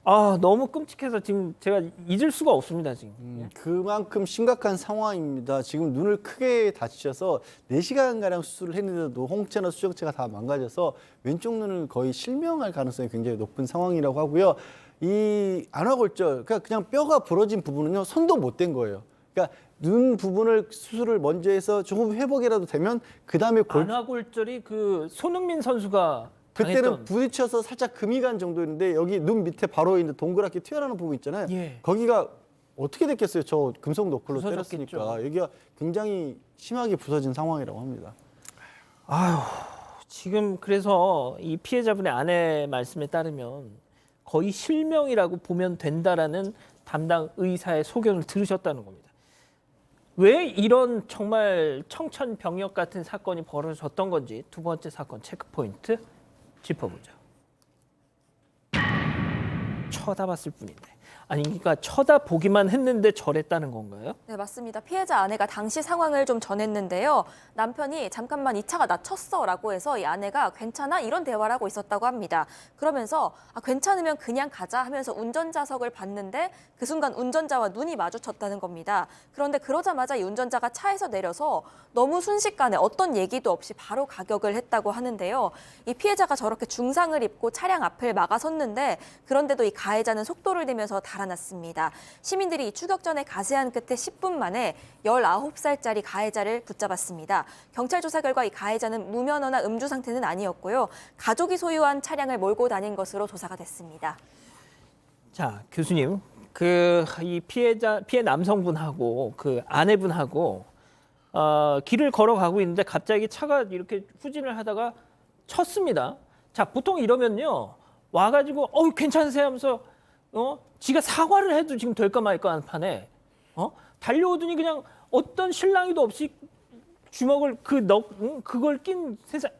아, 너무 끔찍해서 지금 제가 잊을 수가 없습니다, 지금. 그만큼 심각한 상황입니다. 지금 눈을 크게 다치셔서 4시간가량 수술을 했는데도 홍채나 수정체가 다 망가져서 왼쪽 눈을 거의 실명할 가능성이 굉장히 높은 상황이라고 하고요. 이 안화골절, 그냥 뼈가 부러진 부분은요, 손도 못 댄 거예요. 그러니까 눈 부분을 수술을 먼저 해서 조금 회복이라도 되면 그 다음에 안화골절이 그 손흥민 선수가 그때는 당했던... 부딪혀서 살짝 금이 간 정도였는데 여기 눈 밑에 바로 있는 동그랗게 튀어나오는 부분 있잖아요. 예. 거기가 어떻게 됐겠어요? 저 금속 너클로 부서졌겠죠. 때렸으니까 여기가 굉장히 심하게 부서진 상황이라고 합니다. 아유, 지금 그래서 이 피해자분의 아내 말씀에 따르면 거의 실명이라고 보면 된다라는 담당 의사의 소견을 들으셨다는 겁니다. 왜 이런 정말 청천벽력 같은 사건이 벌어졌던 건지 두 번째 사건 체크포인트 짚어보죠. 쳐다봤을 뿐인데. 아니, 그러니까 쳐다보기만 했는데 저랬다는 건가요? 네, 맞습니다. 피해자 아내가 당시 상황을 좀 전했는데요. 남편이 잠깐만 이 차가 나 쳤어라고 해서 이 아내가 괜찮아? 이런 대화를 하고 있었다고 합니다. 그러면서 괜찮으면 그냥 가자 하면서 운전자석을 봤는데 그 순간 운전자와 눈이 마주쳤다는 겁니다. 그런데 그러자마자 이 운전자가 차에서 내려서 너무 순식간에 어떤 얘기도 없이 바로 가격을 했다고 하는데요. 이 피해자가 저렇게 중상을 입고 차량 앞을 막아섰는데 그런데도 이 가해자는 속도를 내면서 달아났습니다. 시민들이 이 추격 전에 가세한 끝에 10분 만에 19살짜리 가해자를 붙잡았습니다. 경찰 조사 결과 이 가해자는 무면허나 음주 상태는 아니었고요. 가족이 소유한 차량을 몰고 다닌 것으로 조사가 됐습니다. 자, 교수님, 이 피해 남성분하고 그 아내분하고 길을 걸어가고 있는데 갑자기 차가 이렇게 후진을 하다가 쳤습니다. 자, 보통 이러면요 와가지고 괜찮으세요 하면서 지가 사과를 해도 지금 될까 말까 하는 판에 달려오더니 그냥 어떤 실랑이도 없이 주먹을 그걸 낀 세상.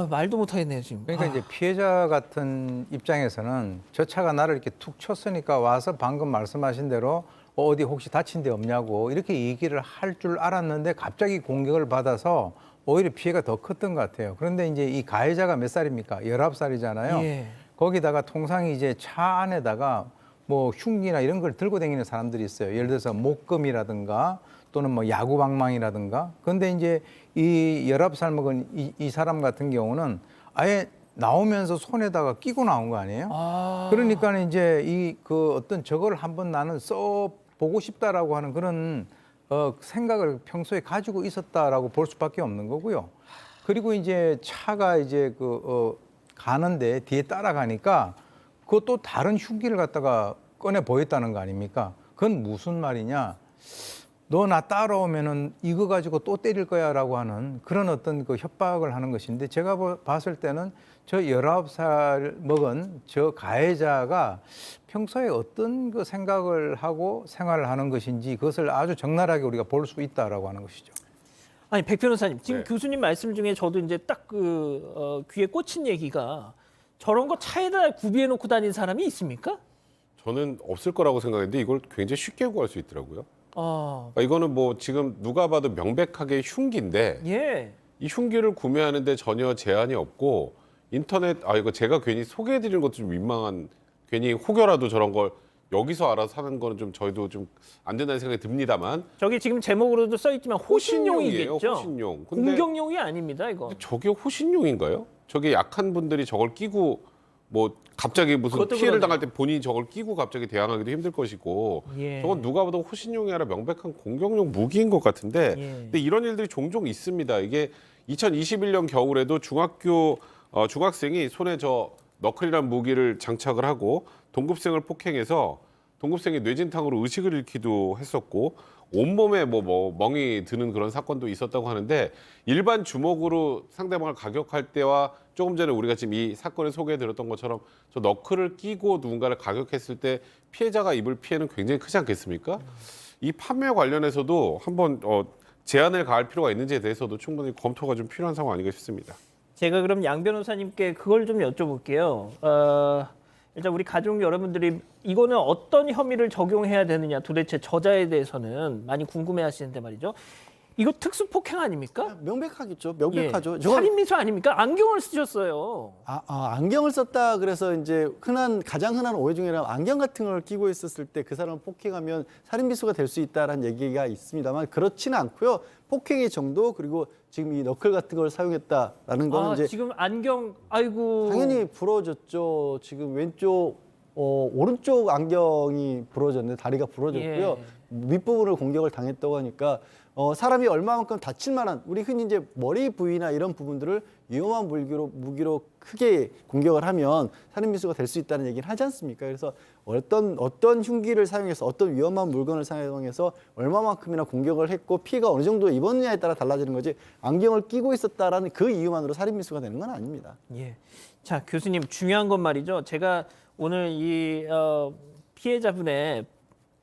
말도 못하겠네요 지금. 그러니까 이제 피해자 같은 입장에서는 저 차가 나를 이렇게 툭 쳤으니까 와서 방금 말씀하신 대로 어디 혹시 다친 데 없냐고 이렇게 얘기를 할 줄 알았는데 갑자기 공격을 받아서 오히려 피해가 더 컸던 것 같아요. 그런데 이제 이 가해자가 몇 살입니까? 19살이잖아요. 예. 거기다가 통상 이제 차 안에다가 뭐 흉기나 이런 걸 들고 다니는 사람들이 있어요. 예를 들어서 목금이라든가 또는 뭐 야구방망이라든가. 그런데 이제 이 19살 먹은 이 사람 같은 경우는 아예 나오면서 손에다가 끼고 나온 거 아니에요? 그러니까 이제 어떤 저걸 한번 나는 써보고 싶다라고 하는 그런 생각을 평소에 가지고 있었다라고 볼 수밖에 없는 거고요. 그리고 이제 차가 이제 가는데 뒤에 따라가니까 그것도 다른 흉기를 갖다가 꺼내 보였다는 거 아닙니까? 그건 무슨 말이냐? 너 나 따라오면은 이거 가지고 또 때릴 거야라고 하는 그런 어떤 그 협박을 하는 것인데 제가 봤을 때는 저 19살 먹은 저 가해자가 평소에 어떤 그 생각을 하고 생활을 하는 것인지 그것을 아주 적나라하게 우리가 볼 수 있다라고 하는 것이죠. 아니, 백 변호사님, 지금 네. 교수님 말씀 중에 저도 이제 딱 귀에 꽂힌 얘기가 저런 거 차에다 구비해 놓고 다니는 사람이 있습니까? 저는 없을 거라고 생각했는데 이걸 굉장히 쉽게 구할 수 있더라고요. 아, 그러니까 이거는 뭐 지금 누가 봐도 명백하게 흉기인데 예. 이 흉기를 구매하는데 전혀 제한이 없고 인터넷 이거 제가 괜히 소개해드리는 것도 좀 민망한 괜히 혹여라도 저런 걸 여기서 알아서 하는 거는 좀 저희도 좀 안 된다는 생각이 듭니다만 저기 지금 제목으로도 써 있지만 호신용이겠죠. 호신용. 근데 공격용이 아닙니다, 이거. 저게 호신용인가요? 저게 약한 분들이 저걸 끼고 뭐 갑자기 무슨 그것도 피해를 그러네요. 당할 때 본인이 저걸 끼고 갑자기 대항하기도 힘들 것이고 예. 저건 누가 봐도 호신용이 아니라 명백한 공격용 무기인 것 같은데 예. 근데 이런 일들이 종종 있습니다. 이게 2021년 겨울에도 중학생이 손에 저 너클이란 무기를 장착을 하고 동급생을 폭행해서 동급생이 뇌진탕으로 의식을 잃기도 했었고 온몸에 뭐 멍이 드는 그런 사건도 있었다고 하는데 일반 주먹으로 상대방을 가격할 때와 조금 전에 우리가 지금 이 사건에 소개해드렸던 것처럼 저 너클을 끼고 누군가를 가격했을 때 피해자가 입을 피해는 굉장히 크지 않겠습니까? 이 판매 관련해서도 한번 제한을 가할 필요가 있는지에 대해서도 충분히 검토가 좀 필요한 상황 아닌가 싶습니다. 제가 그럼 양 변호사님께 그걸 좀 여쭤볼게요. 일단 우리 가족 여러분들이 이거는 어떤 혐의를 적용해야 되느냐 도대체 저자에 대해서는 많이 궁금해하시는데 말이죠. 이거 특수폭행 아닙니까? 명백하겠죠. 명백하죠. 예. 살인미수 아닙니까? 안경을 쓰셨어요. 안경을 썼다 그래서 이제 가장 흔한 오해 중에는 안경 같은 걸 끼고 있었을 때 그 사람을 폭행하면 살인미수가 될 수 있다라는 얘기가 있습니다만 그렇지는 않고요. 폭행의 정도 그리고 지금 이 너클 같은 걸 사용했다라는 거는 이제 지금 안경 아이고 당연히 부러졌죠. 지금 오른쪽 안경이 부러졌는데 다리가 부러졌고요. 윗부분을 공격을 당했다고 하니까 사람이 얼마만큼 다칠 만한 우리 흔히 이제 머리 부위나 이런 부분들을 위험한 무기로 크게 공격을 하면 살인미수가 될 수 있다는 얘기를 하지 않습니까? 그래서 어떤 흉기를 사용해서 어떤 위험한 물건을 사용해서 얼마만큼이나 공격을 했고 피해가 어느 정도 입었느냐에 따라 달라지는 거지 안경을 끼고 있었다라는 그 이유만으로 살인미수가 되는 건 아닙니다. 예. 자, 교수님 중요한 건 말이죠. 제가 오늘 이 피해자분의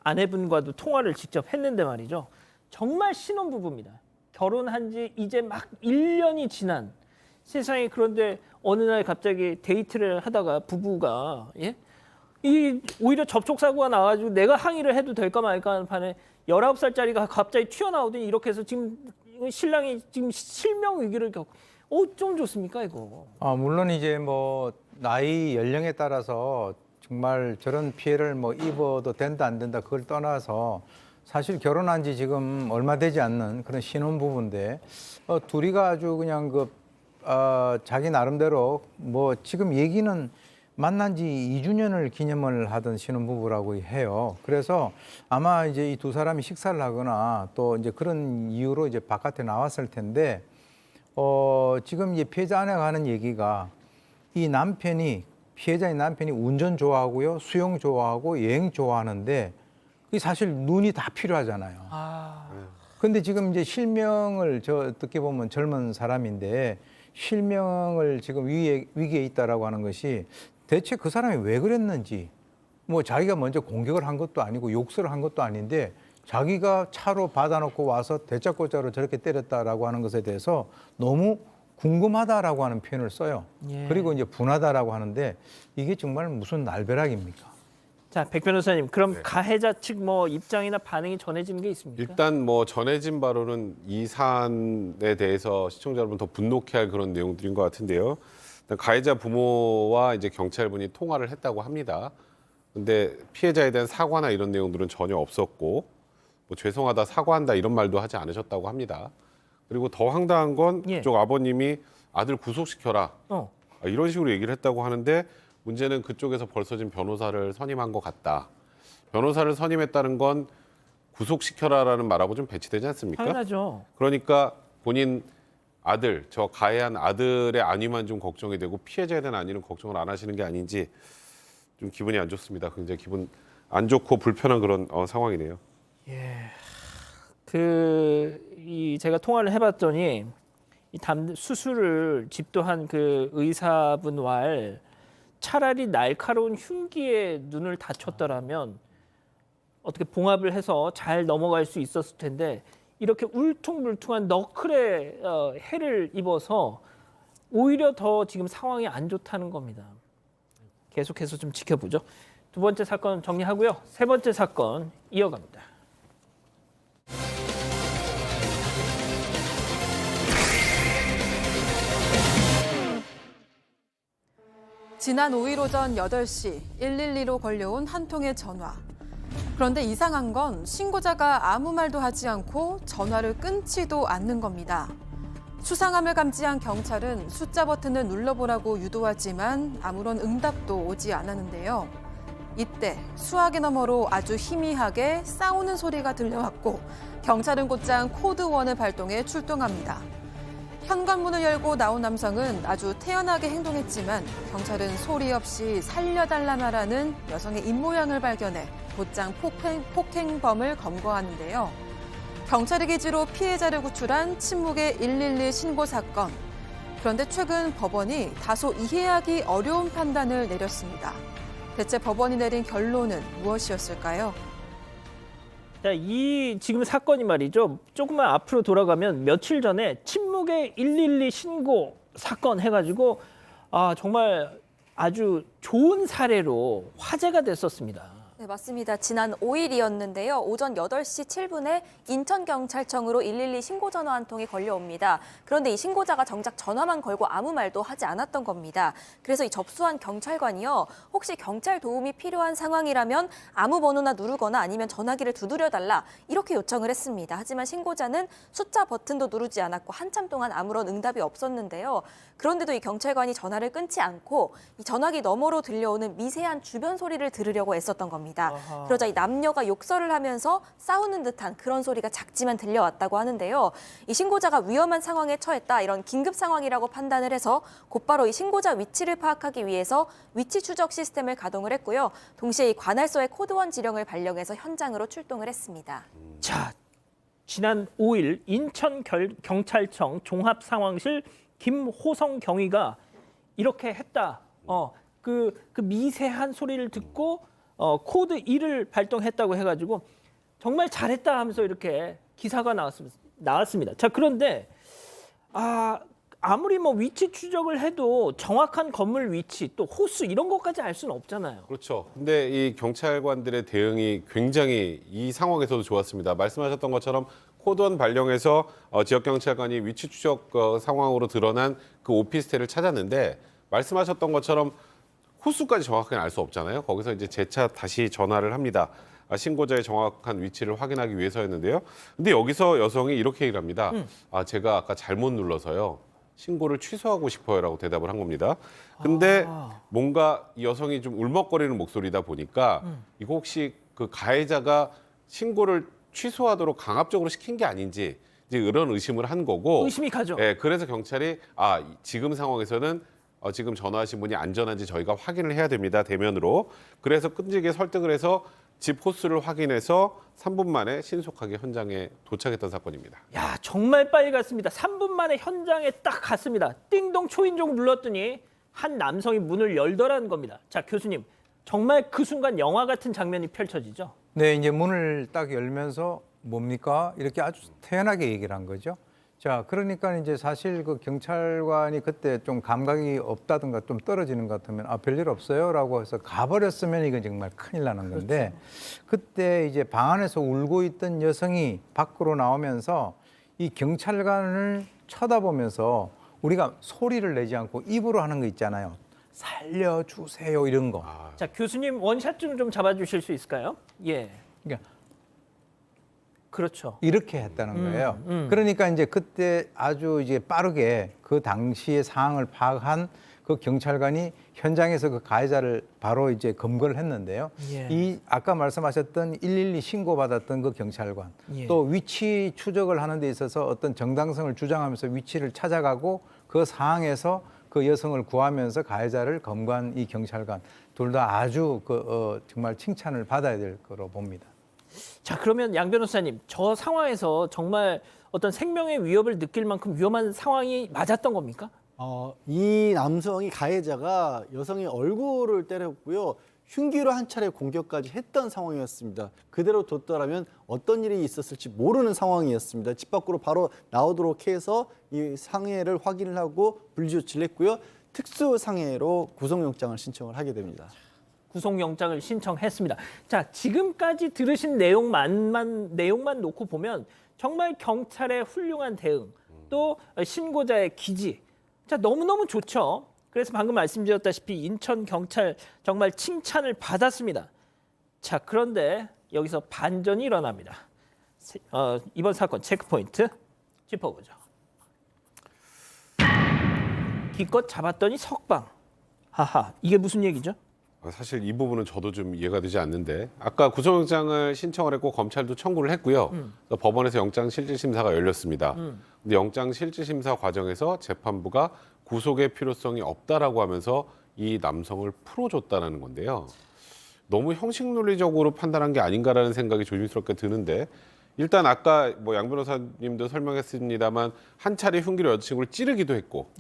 아내분과도 통화를 직접 했는데 말이죠. 정말 신혼부부입니다. 결혼한 지 이제 막 1년이 지난 세상에 그런데 어느 날 갑자기 데이트를 하다가 부부가 오히려 접촉사고가 나가지고 내가 항의를 해도 될까 말까 하는 판에 19살짜리가 갑자기 튀어나오더니 이렇게 해서 지금 신랑이 지금 실명 위기를 겪고 좀 좋습니까 이거? 물론 이제 뭐 나이 연령에 따라서 정말 저런 피해를 뭐 입어도 된다 안 된다 그걸 떠나서 사실 결혼한 지 지금 얼마 되지 않는 그런 신혼부부인데 둘이가 아주 그냥 자기 나름대로 뭐 지금 얘기는 만난 지 2주년을 기념을 하던 신혼부부라고 해요. 그래서 아마 이제 이 두 사람이 식사를 하거나 또 이제 그런 이유로 이제 바깥에 나왔을 텐데 지금 이제 피해자 아내가 하는 얘기가 피해자의 남편이 운전 좋아하고요, 수영 좋아하고 여행 좋아하는데 이 사실 눈이 다 필요하잖아요. 근데 지금 이제 실명을 어떻게 보면 젊은 사람인데 실명을 지금 위기에 있다라고 하는 것이 대체 그 사람이 왜 그랬는지 뭐 자기가 먼저 공격을 한 것도 아니고 욕설을 한 것도 아닌데 자기가 차로 받아놓고 와서 대자골자로 저렇게 때렸다라고 하는 것에 대해서 너무 궁금하다라고 하는 표현을 써요. 그리고 이제 분하다라고 하는데 이게 정말 무슨 날벼락입니까? 자, 백 변호사님, 그럼 가해자 측 뭐 입장이나 반응이 전해지는 게 있습니까? 일단 뭐 전해진 바로는 이 사안에 대해서 시청자 여러분 더 분노케 할 그런 내용들인 것 같은데요. 일단 가해자 부모와 이제 경찰분이 통화를 했다고 합니다. 근데 피해자에 대한 사과나 이런 내용들은 전혀 없었고 뭐 죄송하다, 사과한다 이런 말도 하지 않으셨다고 합니다. 그리고 더 황당한 건 그쪽 아버님이 아들 구속시켜라 이런 식으로 얘기를 했다고 하는데 문제는 그쪽에서 벌써 지금 변호사를 선임한 것 같다. 변호사를 선임했다는 건 구속시켜라라는 말하고 좀 배치되지 않습니까? 당연하죠. 그러니까 본인 아들, 저 가해한 아들의 안위만 좀 걱정이 되고 피해자에 대한 안위는 걱정을 안 하시는 게 아닌지 좀 기분이 안 좋습니다. 굉장히 기분 안 좋고 불편한 그런 상황이네요. 제가 통화를 해봤더니 수술을 집도한 그 의사분과 차라리 날카로운 흉기에 눈을 다쳤더라면 어떻게 봉합을 해서 잘 넘어갈 수 있었을 텐데 이렇게 울퉁불퉁한 너클에 해를 입어서 오히려 더 지금 상황이 안 좋다는 겁니다. 계속해서 좀 지켜보죠. 두 번째 사건 정리하고요. 세 번째 사건 이어갑니다. 지난 5일 오전 8시 112로 걸려온 한 통의 전화. 그런데 이상한 건 신고자가 아무 말도 하지 않고 전화를 끊지도 않는 겁니다. 수상함을 감지한 경찰은 숫자 버튼을 눌러보라고 유도하지만 아무런 응답도 오지 않았는데요. 이때 수화기 너머로 아주 희미하게 싸우는 소리가 들려왔고 경찰은 곧장 코드1을 발동해 출동합니다. 현관문을 열고 나온 남성은 아주 태연하게 행동했지만 경찰은 소리 없이 살려달라 말하는 여성의 입모양을 발견해 곧장 폭행범을 검거하는데요. 경찰의 기지로 피해자를 구출한 침묵의 112 신고 사건. 그런데 최근 법원이 다소 이해하기 어려운 판단을 내렸습니다. 대체 법원이 내린 결론은 무엇이었을까요? 자, 이 지금 사건이 말이죠. 조금만 앞으로 돌아가면 며칠 전에 침묵의 112 신고 사건 해가지고 정말 아주 좋은 사례로 화제가 됐었습니다. 네, 맞습니다. 지난 5일이었는데요. 오전 8시 7분에 인천경찰청으로 112 신고 전화 한 통이 걸려옵니다. 그런데 이 신고자가 정작 전화만 걸고 아무 말도 하지 않았던 겁니다. 그래서 이 접수한 경찰관이요. 혹시 경찰 도움이 필요한 상황이라면 아무 번호나 누르거나 아니면 전화기를 두드려달라 이렇게 요청을 했습니다. 하지만 신고자는 숫자 버튼도 누르지 않았고 한참 동안 아무런 응답이 없었는데요. 그런데도 이 경찰관이 전화를 끊지 않고 이 전화기 너머로 들려오는 미세한 주변 소리를 들으려고 애썼던 겁니다. 아하. 그러자 이 남녀가 욕설을 하면서 싸우는 듯한 그런 소리가 작지만 들려왔다고 하는데요. 이 신고자가 위험한 상황에 처했다 이런 긴급 상황이라고 판단을 해서 곧바로 이 신고자 위치를 파악하기 위해서 위치 추적 시스템을 가동을 했고요. 동시에 이 관할서의 코드원 지령을 발령해서 현장으로 출동을 했습니다. 자, 지난 5일 인천경찰청 종합상황실 김호성 경위가 이렇게 했다. 그 미세한 소리를 듣고 코드 1을 발동했다고 해가지고 정말 잘했다 하면서 이렇게 기사가 나왔습니다. 자, 그런데 아무리 뭐 위치 추적을 해도 정확한 건물 위치 또 호수 이런 것까지 알 수는 없잖아요. 그렇죠. 근데 이 경찰관들의 대응이 굉장히 이 상황에서도 좋았습니다. 말씀하셨던 것처럼 코드원 발령해서 지역경찰관이 위치 추적 상황으로 드러난 그 오피스텔을 찾았는데 말씀하셨던 것처럼 호수까지 정확하게 알 수 없잖아요. 거기서 이제 재차 다시 전화를 합니다. 신고자의 정확한 위치를 확인하기 위해서였는데요. 근데 여기서 여성이 이렇게 얘기를 합니다. 제가 아까 잘못 눌러서요. 신고를 취소하고 싶어요라고 대답을 한 겁니다. 근데 뭔가 이 여성이 좀 울먹거리는 목소리다 보니까 이거 혹시 그 가해자가 신고를 취소하도록 강압적으로 시킨 게 아닌지 이제 이런 의심을 한 거고. 의심이 가죠. 예, 그래서 경찰이 지금 상황에서는 지금 전화하신 분이 안전한지 저희가 확인을 해야 됩니다. 대면으로. 그래서 끈질기게 설득을 해서 집 호수를 확인해서 3분 만에 신속하게 현장에 도착했던 사건입니다. 야, 정말 빨리 갔습니다. 3분 만에 현장에 딱 갔습니다. 띵동 초인종 눌렀더니 한 남성이 문을 열더라는 겁니다. 자, 교수님, 정말 그 순간 영화 같은 장면이 펼쳐지죠? 네, 이제 문을 딱 열면서 뭡니까? 이렇게 아주 태연하게 얘기를 한 거죠. 자, 그러니까 이제 사실 그 경찰관이 그때 좀 감각이 없다든가 좀 떨어지는 것 같으면 별일 없어요라고 해서 가버렸으면 이건 정말 큰일 나는 건데 그때 이제 방 안에서 울고 있던 여성이 밖으로 나오면서 이 경찰관을 쳐다보면서 우리가 소리를 내지 않고 입으로 하는 거 있잖아요. 살려주세요 이런 거. 자, 교수님 원샷 좀 잡아주실 수 있을까요? 예. 그러니까 그렇죠. 이렇게 했다는 거예요. 그러니까 이제 그때 아주 이제 빠르게 그 당시의 상황을 파악한 그 경찰관이 현장에서 그 가해자를 바로 이제 검거를 했는데요. 예. 이 아까 말씀하셨던 112 신고받았던 그 경찰관 예. 또 위치 추적을 하는 데 있어서 어떤 정당성을 주장하면서 위치를 찾아가고 그 상황에서 그 여성을 구하면서 가해자를 검거한 이 경찰관 둘 다 아주 정말 칭찬을 받아야 될 거로 봅니다. 자, 그러면 양 변호사님, 저 상황에서 정말 어떤 생명의 위협을 느낄 만큼 위험한 상황이 맞았던 겁니까? 이 남성이 가해자가 여성의 얼굴을 때렸고요. 흉기로 한 차례 공격까지 했던 상황이었습니다. 그대로 뒀더라면 어떤 일이 있었을지 모르는 상황이었습니다. 집 밖으로 바로 나오도록 해서 이 상해를 확인을 하고 분리조치를 했고요. 특수상해로 구속영장을 신청을 하게 됩니다. 구속영장을 신청했습니다. 자, 지금까지 들으신 내용만 놓고 보면 정말 경찰의 훌륭한 대응, 또 신고자의 기지, 자, 너무너무 좋죠. 그래서 방금 말씀드렸다시피 인천경찰 정말 칭찬을 받았습니다. 자, 그런데 여기서 반전이 일어납니다. 이번 사건 체크포인트 짚어보죠. 기껏 잡았더니 석방. 하하, 이게 무슨 얘기죠? 사실 이 부분은 저도 좀 이해가 되지 않는데 아까 구속영장을 신청을 했고 검찰도 청구를 했고요. 그래서 법원에서 영장실질심사가 열렸습니다. 근데 영장실질심사 과정에서 재판부가 구속의 필요성이 없다라고 하면서 이 남성을 풀어줬다는 건데요. 너무 형식 논리적으로 판단한 게 아닌가라는 생각이 조심스럽게 드는데 일단 아까 뭐 양 변호사님도 설명했습니다만 한 차례 흉기로 여자친구를 찌르기도 했고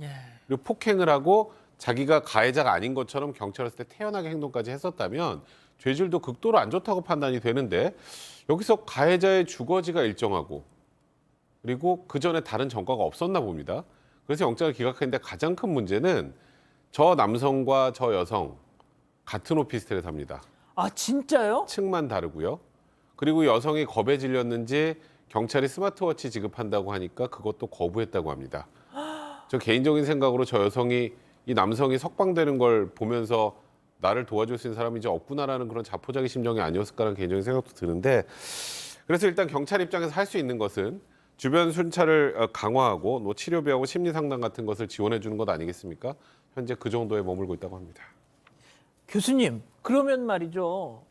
그리고 폭행을 하고 자기가 가해자가 아닌 것처럼 경찰을 했을 때 태연하게 행동까지 했었다면 죄질도 극도로 안 좋다고 판단이 되는데 여기서 가해자의 주거지가 일정하고 그리고 그 전에 다른 전과가 없었나 봅니다. 그래서 영장을 기각했는데 가장 큰 문제는 저 남성과 저 여성 같은 오피스텔에 삽니다. 아, 진짜요? 층만 다르고요. 그리고 여성이 겁에 질렸는지 경찰이 스마트워치 지급한다고 하니까 그것도 거부했다고 합니다. 저 개인적인 생각으로 저 여성이 이 남성이 석방되는 걸 보면서 나를 도와줄 수 있는 사람이 이제 없구나라는 그런 자포자기 심정이 아니었을까라는 개인적인 생각도 드는데, 그래서 일단 경찰 입장에서 할 수 있는 것은 주변 순찰을 강화하고 뭐 치료비하고 심리 상담 같은 것을 지원해 주는 것 아니겠습니까? 현재 그 정도에 머물고 있다고 합니다. 교수님, 그러면 말이죠.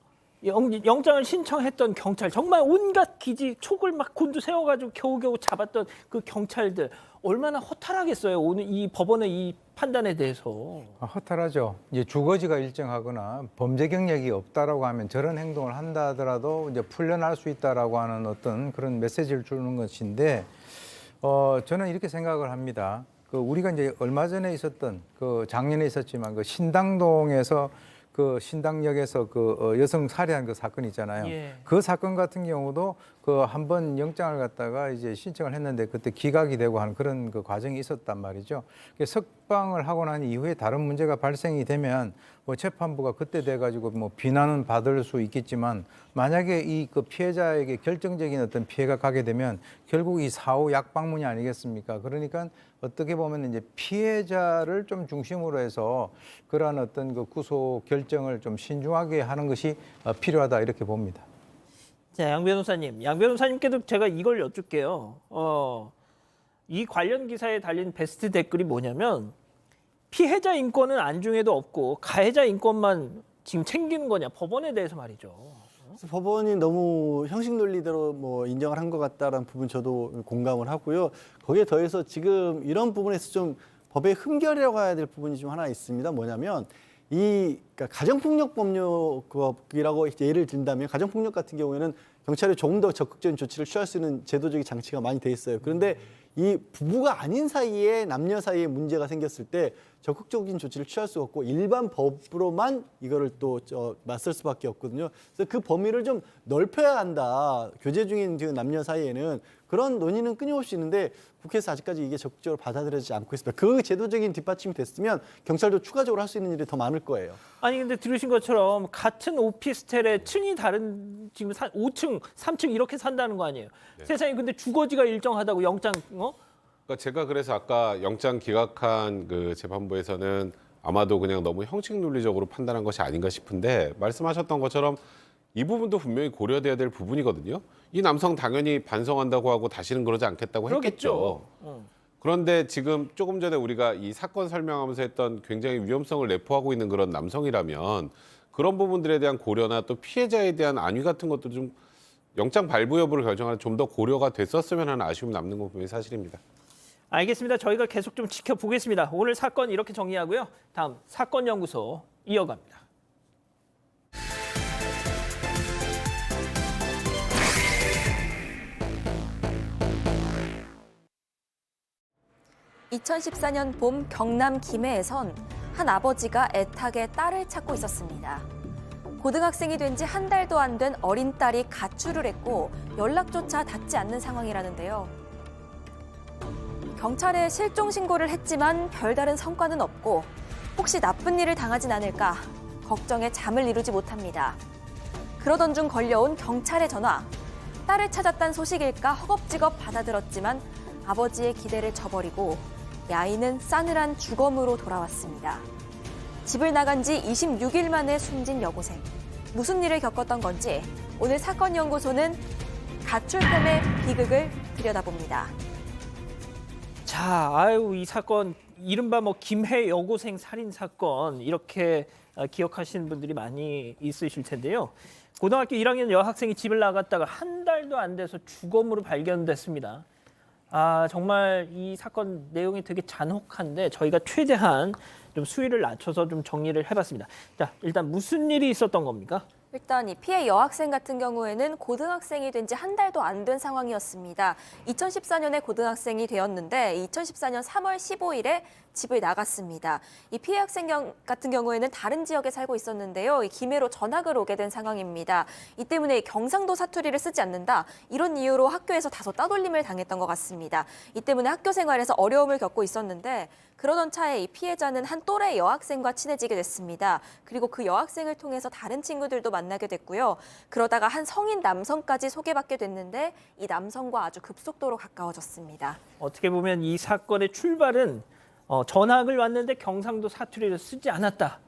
영장을 신청했던 경찰, 정말 온갖 기지 촉을 막 곤두 세워가지고 겨우겨우 잡았던 그 경찰들 얼마나 허탈하겠어요. 오늘 이 법원의 이 판단에 대해서. 허탈하죠. 이제 주거지가 일정하거나 범죄 경력이 없다라고 하면 저런 행동을 한다 하더라도 이제 풀려날 수 있다라고 하는 어떤 그런 메시지를 주는 것인데, 저는 이렇게 생각을 합니다. 우리가 이제 얼마 전에 있었던 작년에 있었지만 신당동에서 신당역에서 여성 살해한 그 사건 있잖아요. 예. 그 사건 같은 경우도 한 번 영장을 갖다가 이제 신청을 했는데 그때 기각이 되고 하는 그런 과정이 있었단 말이죠. 석방을 하고 난 이후에 다른 문제가 발생이 되면 재판부가 그때 돼가지고 비난은 받을 수 있겠지만, 만약에 이 피해자에게 결정적인 어떤 피해가 가게 되면 결국 이 사후 약방문이 아니겠습니까? 그러니까 어떻게 보면 이제 피해자를 좀 중심으로 해서 그러한 어떤 구속 결정을 좀 신중하게 하는 것이 필요하다, 이렇게 봅니다. 자, 양 변호사님께도 제가 이걸 여쭐게요. 이 관련 기사에 달린 베스트 댓글이 뭐냐면, 피해자 인권은 안중에도 없고 가해자 인권만 지금 챙기는 거냐, 법원에 대해서 말이죠. 법원이 너무 형식 논리대로 인정을 한 것 같다라는 부분 저도 공감을 하고요. 거기에 더해서 지금 이런 부분에서 좀 법의 흠결이라고 해야 될 부분이 좀 하나 있습니다. 뭐냐면 그러니까 가정폭력 법령이라고 예를 든다면, 가정폭력 같은 경우에는 경찰이 조금 더 적극적인 조치를 취할 수 있는 제도적인 장치가 많이 돼 있어요. 그런데 이 부부가 아닌 사이에 남녀 사이에 문제가 생겼을 때 적극적인 조치를 취할 수가 없고 일반 법으로만 이거를 또 맞설 수밖에 없거든요. 그래서 그 범위를 좀 넓혀야 한다. 교제 중인 남녀 사이에는 그런 논의는 끊임없이 있는데 국회에서 아직까지 이게 적극적으로 받아들여지지 않고 있습니다. 그 제도적인 뒷받침이 됐으면 경찰도 추가적으로 할 수 있는 일이 더 많을 거예요. 아니 근데 들으신 것처럼 같은 오피스텔에 층이 다른, 지금 5층, 3층 이렇게 산다는 거 아니에요. 네. 세상에, 근데 주거지가 일정하다고 영장 그러니까 제가 그래서 아까 영장 기각한 그 재판부에서는 아마도 그냥 너무 형식 논리적으로 판단한 것이 아닌가 싶은데, 말씀하셨던 것처럼 이 부분도 분명히 고려돼야 될 부분이거든요. 이 남성 당연히 반성한다고 하고 다시는 그러지 않겠다고 했겠죠. 그런데 지금 조금 전에 우리가 이 사건 설명하면서 했던 굉장히 위험성을 내포하고 있는 그런 남성이라면 그런 부분들에 대한 고려나 또 피해자에 대한 안위 같은 것도 좀 영장 발부 여부를 결정하는 좀 더 고려가 됐었으면 하는 아쉬움이 남는 건 분명히 사실입니다. 알겠습니다. 저희가 계속 좀 지켜보겠습니다. 오늘 사건 이렇게 정리하고요. 다음 사건연구소 이어갑니다. (2014년) 봄 경남 김해에선 한 아버지가 애타게 딸을 찾고 있었습니다. 고등학생이 된 지 한 달도 안 된 어린 딸이 가출을 했고 연락조차 닿지 않는 상황이라는데요. 경찰에 실종 신고를 했지만 별다른 성과는 없고 혹시 나쁜 일을 당하진 않을까 걱정에 잠을 이루지 못합니다. 그러던 중 걸려온 경찰의 전화. 딸을 찾았다는 소식일까 허겁지겁 받아들었지만 아버지의 기대를 저버리고 아이는 싸늘한 주검으로 돌아왔습니다. 집을 나간 지 26일 만에 숨진 여고생. 무슨 일을 겪었던 건지 오늘 사건연구소는 가출범의 비극을 들여다봅니다. 자, 아유, 이 사건 이른바 김해 여고생 살인 사건 이렇게 기억하시는 분들이 많이 있으실 텐데요. 고등학교 1학년 여학생이 집을 나갔다가 한 달도 안 돼서 주검으로 발견됐습니다. 정말 이 사건 내용이 되게 잔혹한데 저희가 최대한 좀 수위를 낮춰서 좀 정리를 해봤습니다. 자, 일단 무슨 일이 있었던 겁니까? 일단 이 피해 여학생 같은 경우에는 고등학생이 된 지 한 달도 안 된 상황이었습니다. 2014년에 고등학생이 되었는데 2014년 3월 15일에 집을 나갔습니다. 이 피해 학생 같은 경우에는 다른 지역에 살고 있었는데요. 이 기매로 전학을 오게 된 상황입니다. 이 때문에 경상도 사투리를 쓰지 않는다. 이런 이유로 학교에서 다소 따돌림을 당했던 것 같습니다. 이 때문에 학교 생활에서 어려움을 겪고 있었는데 그러던 차에 이 피해자는 한 또래 여학생과 친해지게 됐습니다. 그리고 그 여학생을 통해서 다른 친구들도 만나게 됐고요. 그러다가 한 성인 남성까지 소개받게 됐는데 이 남성과 아주 급속도로 가까워졌습니다. 어떻게 보면 이 사건의 출발은 전학을 왔는데 경상도 사투리를 쓰지 않았다.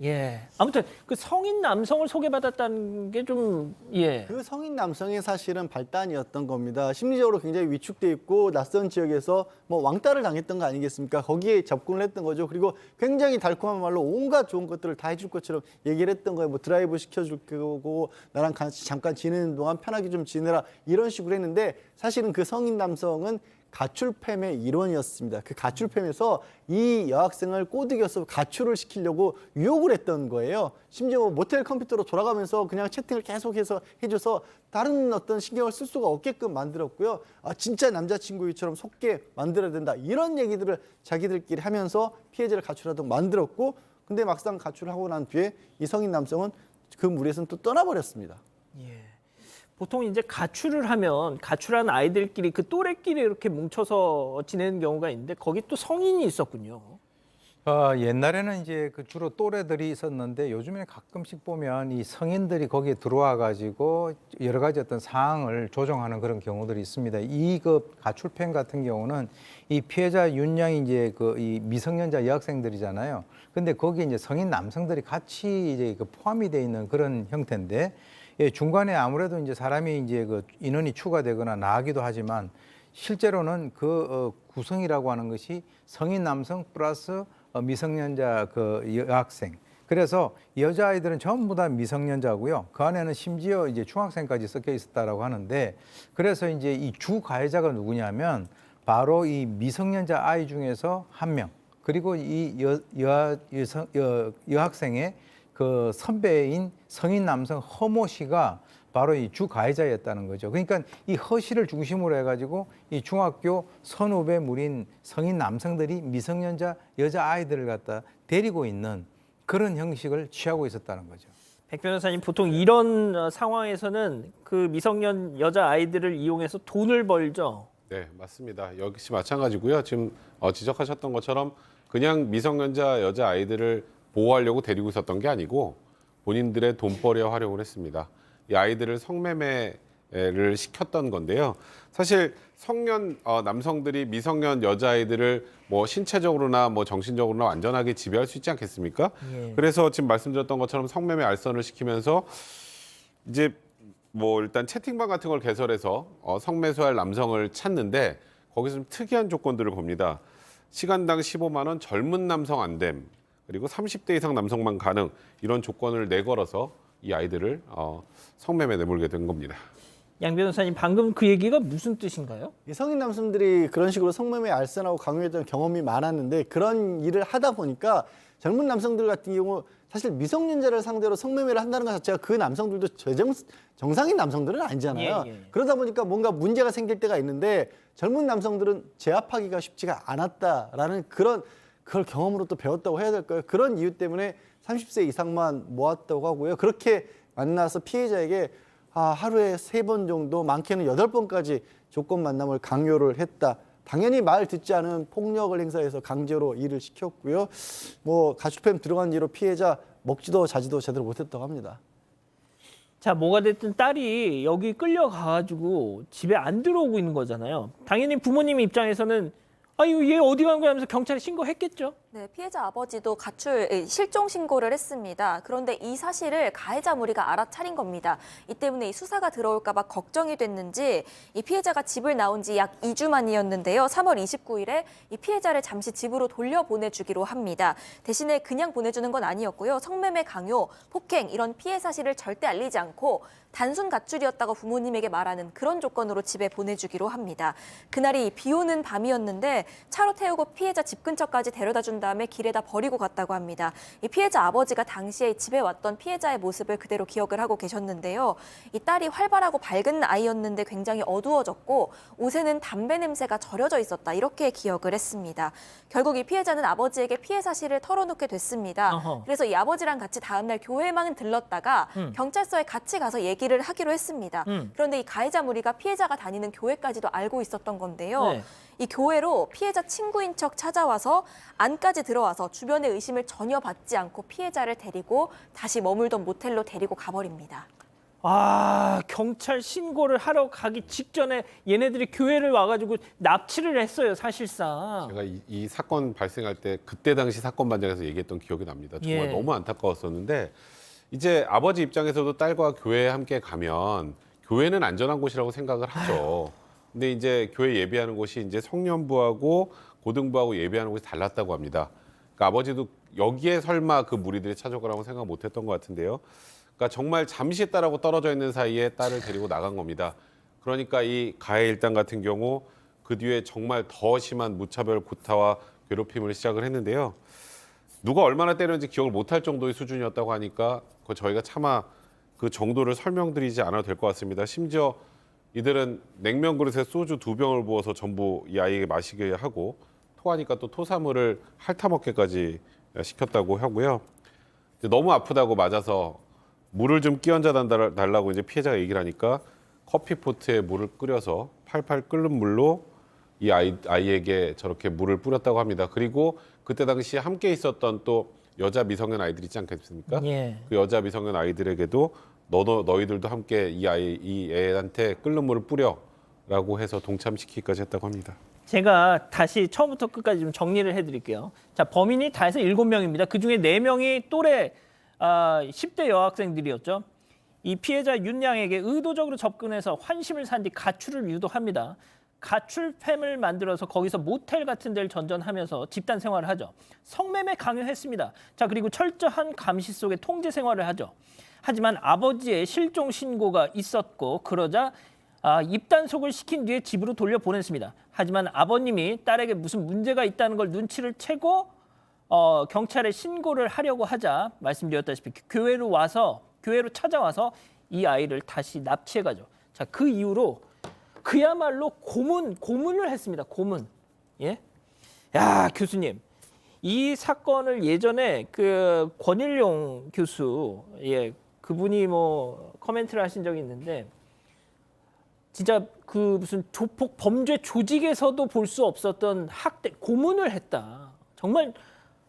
예. 아무튼 그 성인 남성을 소개받았다는 게 좀 예. 그 성인 남성이 사실은 발단이었던 겁니다. 심리적으로 굉장히 위축돼 있고 낯선 지역에서 뭐 왕따를 당했던 거 아니겠습니까? 거기에 접근을 했던 거죠. 그리고 굉장히 달콤한 말로 온갖 좋은 것들을 다 해줄 것처럼 얘기를 했던 거예요. 뭐 드라이브 시켜줄 거고 나랑 같이 잠깐 지내는 동안 편하게 좀 지내라 이런 식으로 했는데 사실은 그 성인 남성은 가출팸의 일원이었습니다. 그 가출팸에서 이 여학생을 꼬드겨서 가출을 시키려고 유혹을 했던 거예요. 심지어 모텔 컴퓨터로 돌아가면서 그냥 채팅을 계속해서 해줘서 다른 어떤 신경을 쓸 수가 없게끔 만들었고요. 아, 진짜 남자친구처럼 속게 만들어야 된다. 이런 얘기들을 자기들끼리 하면서 피해자를 가출하도록 만들었고 근데 막상 가출을 하고 난 뒤에 이 성인 남성은 그 무리에서는 또 떠나버렸습니다. 예. 보통 이제 가출을 하면 가출한 아이들끼리 그 또래끼리 이렇게 뭉쳐서 지내는 경우가 있는데 거기 또 성인이 있었군요. 옛날에는 이제 그 주로 또래들이 있었는데 요즘에 가끔씩 보면 이 성인들이 거기에 들어와 가지고 여러 가지 어떤 사항을 조정하는 그런 경우들이 있습니다. 이 그 가출팸 같은 경우는 이 피해자 윤양이 이제 그 이 미성년자 여학생들이잖아요. 근데 거기에 이제 성인 남성들이 같이 이제 그 포함이 돼 있는 그런 형태인데 예, 중간에 아무래도 이제 사람이 이제 그 인원이 추가되거나 나가기도 하지만 실제로는 그 구성이라고 하는 것이 성인 남성 플러스 미성년자 그 여학생. 그래서 여자아이들은 전부 다 미성년자고요. 그 안에는 심지어 이제 중학생까지 섞여 있었다라고 하는데 그래서 이제 이 주 가해자가 누구냐면 바로 이 미성년자 아이 중에서 한 명. 그리고 이 여학생의 그 선배인 성인 남성 허모 씨가 바로 이 주 가해자였다는 거죠. 그러니까 이 허 씨를 중심으로 해가지고 이 중학교 선후배 무린 성인 남성들이 미성년자 여자 아이들을 갖다 데리고 있는 그런 형식을 취하고 있었다는 거죠. 백 변호사님 보통 이런 상황에서는 그 미성년 여자 아이들을 이용해서 돈을 벌죠. 네, 맞습니다. 역시 마찬가지고요. 지금 지적하셨던 것처럼 그냥 미성년자 여자 아이들을 보호하려고 데리고 있었던 게 아니고 본인들의 돈벌이에 활용을 했습니다. 이 아이들을 성매매를 시켰던 건데요. 사실 성년 남성들이 미성년 여자아이들을 뭐 신체적으로나 뭐 정신적으로나 완전하게 지배할 수 있지 않겠습니까? 예. 그래서 지금 말씀드렸던 것처럼 성매매 알선을 시키면서 이제 뭐 일단 채팅방 같은 걸 개설해서 성매수할 남성을 찾는데 거기서 좀 특이한 조건들을 겁니다. 시간당 15만 원, 젊은 남성 안 됨. 그리고 30대 이상 남성만 가능 이런 조건을 내걸어서 이 아이들을 성매매 내몰게 된 겁니다. 양 변호사님 방금 그 얘기가 무슨 뜻인가요? 이 성인 남성들이 그런 식으로 성매매 알선하고 강요했던 경험이 많았는데 그런 일을 하다 보니까 젊은 남성들 같은 경우 사실 미성년자를 상대로 성매매를 한다는 것 자체가 그 남성들도 정상인 남성들은 아니잖아요. 예. 그러다 보니까 뭔가 문제가 생길 때가 있는데 젊은 남성들은 제압하기가 쉽지가 않았다라는 그걸 경험으로 또 배웠다고 해야 될까요? 그런 이유 때문에 30세 이상만 모았다고 하고요. 그렇게 만나서 피해자에게 하루에 3번 정도, 많게는 8번까지 조건 만남을 강요를 했다. 당연히 말 듣지 않은 폭력을 행사해서 강제로 일을 시켰고요. 뭐 가출팸 들어간 뒤로 피해자 먹지도 자지도 제대로 못했다고 합니다. 자, 뭐가 됐든 딸이 여기 끌려가가지고 집에 안 들어오고 있는 거잖아요. 당연히 부모님 입장에서는 아유 얘 어디 간 거야 하면서 경찰에 신고했겠죠. 네, 피해자 아버지도 실종 신고를 했습니다. 그런데 이 사실을 가해자 무리가 알아차린 겁니다. 이 때문에 이 수사가 들어올까 봐 걱정이 됐는지 이 피해자가 집을 나온 지 약 2주 만이었는데요. 3월 29일에 이 피해자를 잠시 집으로 돌려보내주기로 합니다. 대신에 그냥 보내주는 건 아니었고요. 성매매 강요, 폭행 이런 피해 사실을 절대 알리지 않고 단순 가출이었다고 부모님에게 말하는 그런 조건으로 집에 보내주기로 합니다. 그날이 비 오는 밤이었는데 차로 태우고 피해자 집 근처까지 데려다 준 다음에 길에다 버리고 갔다고 합니다. 이 피해자 아버지가 당시에 집에 왔던 피해자의 모습을 그대로 기억을 하고 계셨는데요. 이 딸이 활발하고 밝은 아이였는데 굉장히 어두워졌고 옷에는 담배 냄새가 절여져 있었다. 이렇게 기억을 했습니다. 결국 이 피해자는 아버지에게 피해 사실을 털어놓게 됐습니다. 어허. 그래서 이 아버지랑 같이 다음날 교회만 들렀다가 경찰서에 같이 가서 얘기를 하기로 했습니다. 그런데 이 가해자 무리가 피해자가 다니는 교회까지도 알고 있었던 건데요. 네. 이 교회로 피해자 친구인 척 찾아와서 안까지 들어와서 주변의 의심을 전혀 받지 않고 피해자를 데리고 다시 머물던 모텔로 데리고 가버립니다. 아, 경찰 신고를 하러 가기 직전에 얘네들이 교회를 와가지고 납치를 했어요, 사실상. 제가 이 사건 발생할 때 그때 당시 사건 반장에서 얘기했던 기억이 납니다. 정말 예. 너무 안타까웠었는데 이제 아버지 입장에서도 딸과 교회에 함께 가면 교회는 안전한 곳이라고 생각을 하죠. 근데 이제 교회 예배하는 곳이 이제 성년부하고 고등부하고 예배하는 곳이 달랐다고 합니다. 그러니까 아버지도 여기에 설마 그 무리들이 찾아오라고 생각 못했던 것 같은데요. 그러니까 정말 잠시 딸하고 떨어져 있는 사이에 딸을 데리고 나간 겁니다. 그러니까 이 가해 일당 같은 경우 그 뒤에 정말 더 심한 무차별 구타와 괴롭힘을 시작을 했는데요. 누가 얼마나 때렸는지 기억을 못할 정도의 수준이었다고 하니까 그 저희가 차마 그 정도를 설명드리지 않아도 될 것 같습니다. 심지어 이들은 냉면 그릇에 소주 2병을 부어서 전부 이 아이에게 마시게 하고 토하니까 또 토사물을 핥아먹게까지 시켰다고 하고요. 너무 아프다고 맞아서 물을 좀 끼얹어 달라고 이제 피해자가 얘기를 하니까 커피포트에 물을 끓여서 팔팔 끓는 물로 이 아이에게 저렇게 물을 뿌렸다고 합니다. 그리고 그때 당시 함께 있었던 또 여자 미성년 아이들 있지 않겠습니까? 예. 그 여자 미성년 아이들에게도 너희들도 함께 이 애한테 끓는 물을 뿌려라고 해서 동참시키기까지 했다고 합니다. 제가 다시 처음부터 끝까지 좀 정리를 해드릴게요. 자, 범인이 다 해서 7명입니다. 그중에 4명이 또래 10대 여학생들이었죠. 이 피해자 윤양에게 의도적으로 접근해서 환심을 산 뒤 가출을 유도합니다. 가출팸을 만들어서 거기서 모텔 같은 데를 전전하면서 집단 생활을 하죠. 성매매 강요했습니다. 자, 그리고 철저한 감시 속에 통제 생활을 하죠. 하지만 아버지의 실종 신고가 있었고 그러자 입단속을 시킨 뒤에 집으로 돌려보냈습니다. 하지만 아버님이 딸에게 무슨 문제가 있다는 걸 눈치를 채고 경찰에 신고를 하려고 하자 말씀드렸다시피 교회로 찾아와서 이 아이를 다시 납치해가죠. 자, 그 이후로 그야말로 고문을 했습니다. 고문. 예? 야, 교수님. 이 사건을 예전에 그 권일용 교수, 예, 그분이 뭐 코멘트를 하신 적이 있는데 진짜 그 무슨 조폭 범죄 조직에서도 볼 수 없었던 학대, 고문을 했다. 정말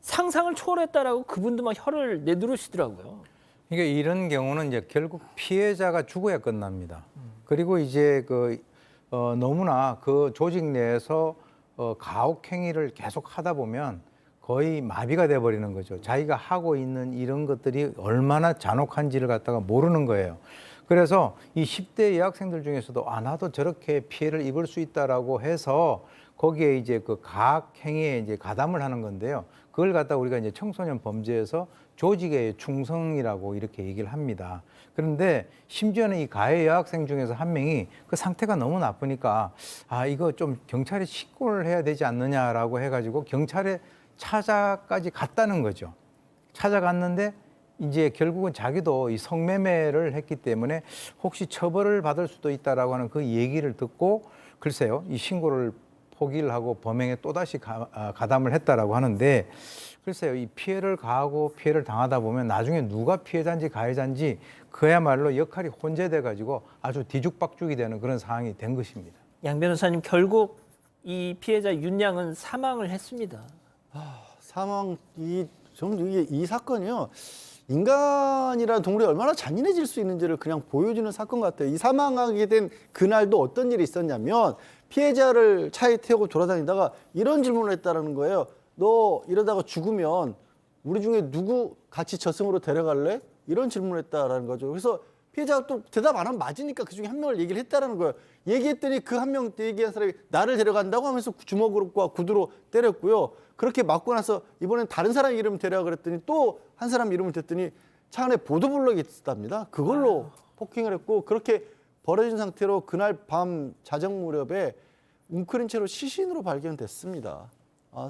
상상을 초월했다라고 그분도 막 혀를 내두르시더라고요. 그러니까 이런 경우는 이제 결국 피해자가 죽어야 끝납니다. 그리고 이제 너무나 그 조직 내에서 가혹 행위를 계속 하다 보면 거의 마비가 돼버리는 거죠. 자기가 하고 있는 이런 것들이 얼마나 잔혹한지를 갖다가 모르는 거예요. 그래서 이 10대 여학생들 중에서도 나도 저렇게 피해를 입을 수 있다라고 해서 거기에 이제 그 가학 행위에 이제 가담을 하는 건데요. 그걸 갖다 우리가 이제 청소년 범죄에서 조직의 충성이라고 이렇게 얘기를 합니다. 그런데 심지어는 이 가해 여학생 중에서 한 명이 그 상태가 너무 나쁘니까 이거 좀 경찰에 신고를 해야 되지 않느냐라고 해가지고 경찰에 찾아까지 갔다는 거죠. 찾아갔는데 이제 결국은 자기도 이 성매매를 했기 때문에 혹시 처벌을 받을 수도 있다라고 하는 그 얘기를 듣고 글쎄요, 이 신고를 포기를 하고 범행에 또다시 가담을 했다라고 하는데 글쎄요, 이 피해를 가하고 피해를 당하다 보면 나중에 누가 피해자인지 가해자인지 그야말로 역할이 혼재돼 가지고 아주 뒤죽박죽이 되는 그런 상황이 된 것입니다. 양 변호사님, 결국 이 피해자 윤양은 사망을 했습니다. 이 사건이요. 인간이라는 동물이 얼마나 잔인해질 수 있는지를 그냥 보여주는 사건 같아요. 이 사망하게 된 그날도 어떤 일이 있었냐면 피해자를 차에 태우고 돌아다니다가 이런 질문을 했다는 거예요. 너 이러다가 죽으면 우리 중에 누구 같이 저승으로 데려갈래? 이런 질문을 했다라는 거죠. 그래서 피해자가 또 대답 안 하면 맞으니까 그 중에 한 명을 얘기를 했다라는 거예요. 얘기했더니 그 한 명 얘기한 사람이 나를 데려간다고 하면서 주먹으로과 구두로 때렸고요. 그렇게 맞고 나서 이번엔 다른 사람 이름 데려가 그랬더니 또 한 사람 이름을 댔더니 차 안에 보도블럭이 있었답니다. 그걸로 폭행을 했고 그렇게 벌어진 상태로 그날 밤 자정 무렵에 웅크린 채로 시신으로 발견됐습니다.